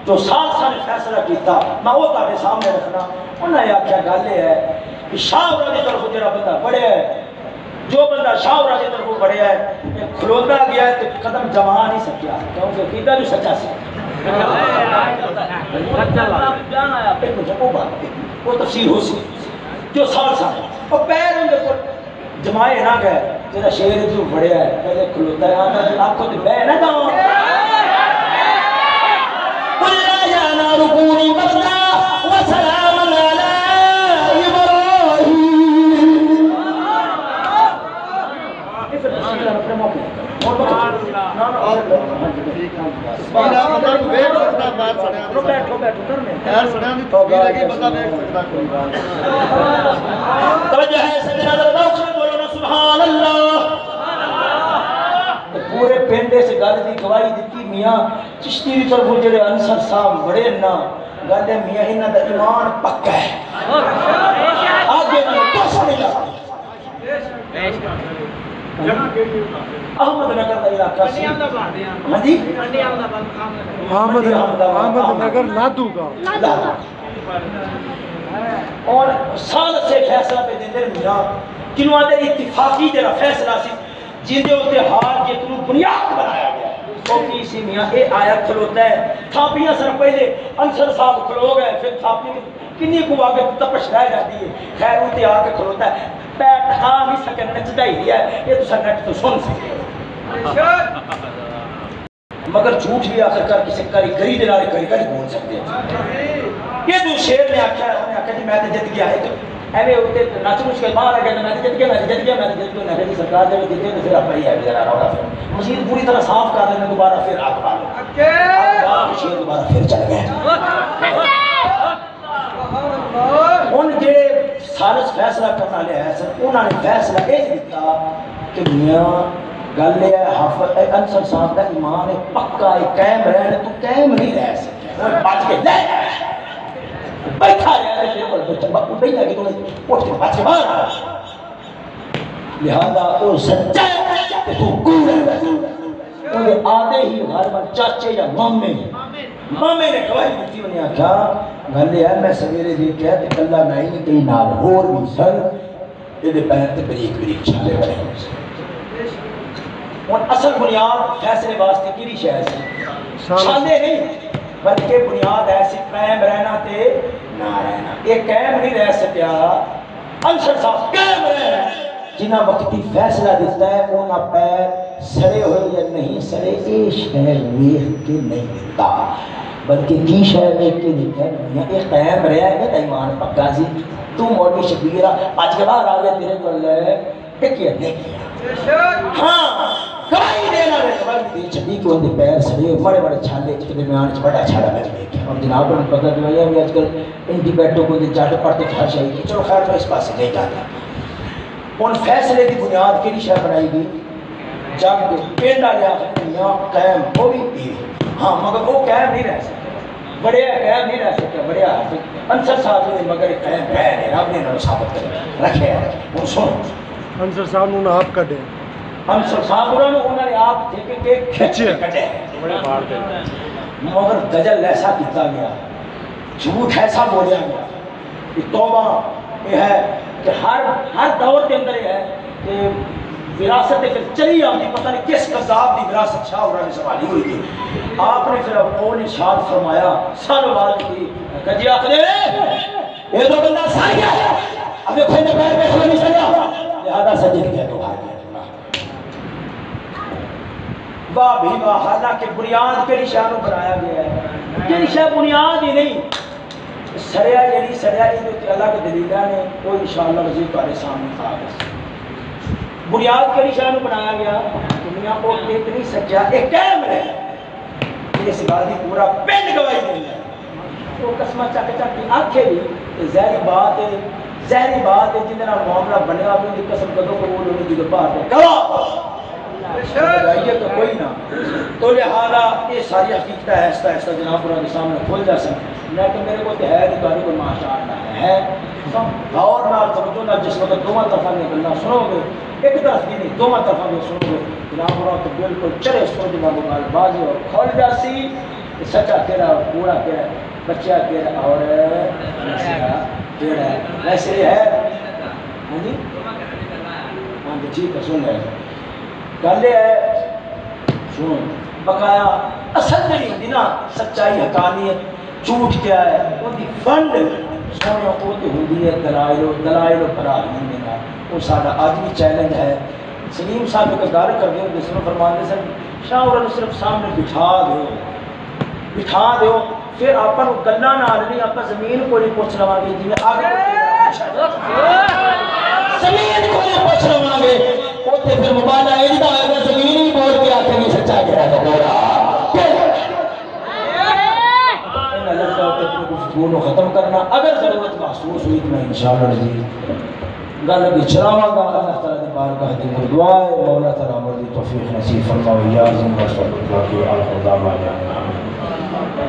جو سالسا نے فیصلہ کیتا میں وہ تارے سامنے رکھنا انہوں نے آکھا گالے ہے کہ شاورہ کی طرف جڑا بندہ بڑے ہے جو بندہ شاورہ کی طرف بڑے ہے کھلوتا گیا ہے تو قدم جما نہیں سکیا کیونکہ قیدہ جو سچا سی وہ تفسیر ہو سی جو سالسا ہے اور پیر ان کو جمائے نہ گئے جیسا شیر جو بڑے ہے پہلے کھلوتا ہے آپ کو تو بے نہ جاؤں رکونی بسنا وسلام علی ابراہیم اپنے موقع سبحان اللہ پورے پینڈے سے گل دی گواہی دیتی میاں چشتی کی طرف جڑے انصر صاحب بڑے نا گل ہے میاں انہاں دا ایمان پکا ہے آگے نہ کچھ نہیں لگا احمد نگر دا علاقہ سی ہاں جی احمد نگر لادو کا اور سال سے فیصلہ پہ دیندے میاں کنوں آدھے اتفاقی جڑا فیصلہ سی جن دے ہوتے ہار جتنو بنیاد بنایا گیا تو کسی میاں اے آیا کھلوتا ہے تھاپیاں سر پہلے انصر صاحب کھلو گئے پھر تھاپی کنی کو آگے تپش رہ جاتی ہے خیر ہوتے آ کے کھلوتا ہے پیٹ ہاں نہیں سکے نچدہ ہی دیا ہے یہ تو سر نیٹ تو سن سکے مگر جھوٹ بھی آخر کر کسی کری دلارے کری بول سکتے ہیں یہ تو شیر نے آکھا ہے انہوں نے آکھا جی میں تو جت گیا ہے ایوے ہوتے ناچ مجھ کے باہر آ گیا میں جت گیا سرکار جب جتے تو پھر آپ ہی ہے ذرا روڑا پھر مزید پوری طرح صاف کر دینا دوبارہ پھر آگ پالو شیر دوبارہ پھر چل گئے ان جے سالس فیصلہ کرنا لیا ہے سر انہوں نے فیصلہ یہ دیتا کہ میاں گل ہے حافظ انصر صاحب کا ایمان ہے پکا ہے قائم رہنے تو قائم نہیں رہ سکے بچ کے لے بیٹھا رہا ہے تیرے پر بچہ بیٹھا کہ تمہیں اٹھ کے بچ کے باہر آ لہذا وہ سچا ہے کہ تو گور ہے انہیں آدھے ہی غالباً چاچے یا مامے نے گواہی دیتی انہیں آکھا گھلے ہے میں سویرے دیکھ کے کہ اللہ نہیں نہیں کہیں نال ہور بھی سر یہ پہن تے بریک چھالے بنے ان اصل بنیاد فیصلے واسطے کیری شہر سے چھالے نہیں بلکہ بنیاد ایسی قائم رہنا تے نہ رہنا یہ قائم نہیں رہ سکیا انصر صاحب قائم رہنا جنہ وقتی فیصلہ دیتا ہے اونا پیر سڑے ہوئے یا نہیں سڑے اے شہر ویخ کے نہیں دیتا بلکہ کی شہر ویخ کے دیتا ہے یہ قائم رہا ہے کہ ایمان پکا سی تو مولوی شبیرہ آج کے بعد آگے تیرے کو اللہ ہے ٹکیا نہیں کیا ہاں گواہی دینا رہے گواہی دی چھبی کو اندے پیر سڑے بڑے بڑے چھالے چکتے میں آنے بڑا چھاڑا میں دیکھا اور جناب نے پتہ دیا ہے آج کل انڈی بیٹھوں کو اندے جاٹے پڑھتے ہر شاہی کی چلو خیر میں اس پاس سے نہیں جاتا ان فیصلے کی بنیاد کے لیے شاہ بنائی گئی جب پینڈا لیا دنیا قائم ہو بھی تھی ہاں مگر وہ قائم نہیں رہ سکتے بڑے قائم نہیں رہ سکتے بڑے حافظ انصر صاحب نے مگر قائم رہ نہیں رب نے انہوں ثابت کر رکھے ہیں وہ سن انصر صاحب نے آپ کٹے انصر صاحب انہوں نے آپ دیکھے کہ کھچے کٹے مگر دجل ایسا کیتا گیا جھوٹ ایسا بولیا گیا کہ توبہ یہ ہے کہ ہر دور کے اندر یہ ہے کہ وراثت پھر چلی آتی پتہ نہیں کس قذاب کی وراثت شاہ عمرہ نے سنبھالی ہوئی تھی آپ نے پھر اپنے ارشاد فرمایا سال بعد کی کجی آخرے یہ تو بندہ سا گیا ابھی پھر نے پیر پہ کھلے نہیں چلیا لہذا سجد گیا تو بھاگ گیا واہ بھی واہ حالانکہ بنیاد کے شاہ کو بنایا گیا ہے یہ شاہ بنیاد ہی نہیں سڑیا یعنی سڑیا یہ اللہ کے دلیلہ نے کوئی انشاءاللہ وزیر تمہارے سامنے آ گیا بنیاد کے شاہ کو بنایا گیا دنیا کو ایک نہیں سچا ایک قائم ہے اس بات کی پورا پنڈ گواہی دے ہے وہ قسمہ چک چک کی آنکھیں بھی زہری بات ہے جن کا معاملہ بنیا اپنی دی قسم کدو قبول ہونے کی بات ہے گواہ تو کوئی نہ تو لہذا یہ ساری حقیقت ایسا ایسا جناب پورا کے سامنے کھول جا سکتا لیکن میرے کو تو ہے نہیں کو ماشاءاللہ ہے غور نال توجہ نال جس وقت دونوں طرف نکلنا سنو گے ایک طرف کی نہیں دونوں طرف سنو گے جناب پورا تو بالکل چرے سوچ نہ گال بازی اور کھول جاسی سچا کہڑا کوڑا کہڑا بچہ کہڑا اور نشہ کہڑا ہے ویسے ہے ہاں جی ہاں جی ٹھیک ہے سن رہے گل یہ ہے سن بقایا اصل نہیں ہوتی نا سچائی حقانیت جھوٹ کیا ہے وہ دی فنڈ سونے وہ تو ہوتی ہے دلائل و براہین دینا وہ سارا آج بھی چیلنج ہے سلیم صاحب ایک گل کر دے جس میں فرماتے سن شاہ اور صرف سامنے بٹھا دیو پھر آپ کو گلا نال نہیں آپ زمین کو نہیں پوچھ لوا گے جی زمین کو نہیں پوچھ لوا گے اوتے پھر مبالغہ ایندا ہوئے گا زمین ہی بول کے آکھے نہیں سچا کہہ تو ہو رہا ان لفظ ہوتے اپنے گفتگو کو ختم کرنا اگر ضرورت محسوس ہوئی تو میں انشاءاللہ عزیز گل کی چلاواں گا اللہ تعالی دی بارگاہ دی دعا ہے مولا تعالی عمل دی توفیق نصیب فرمائے یا عظیم رسول اللہ کی الخدا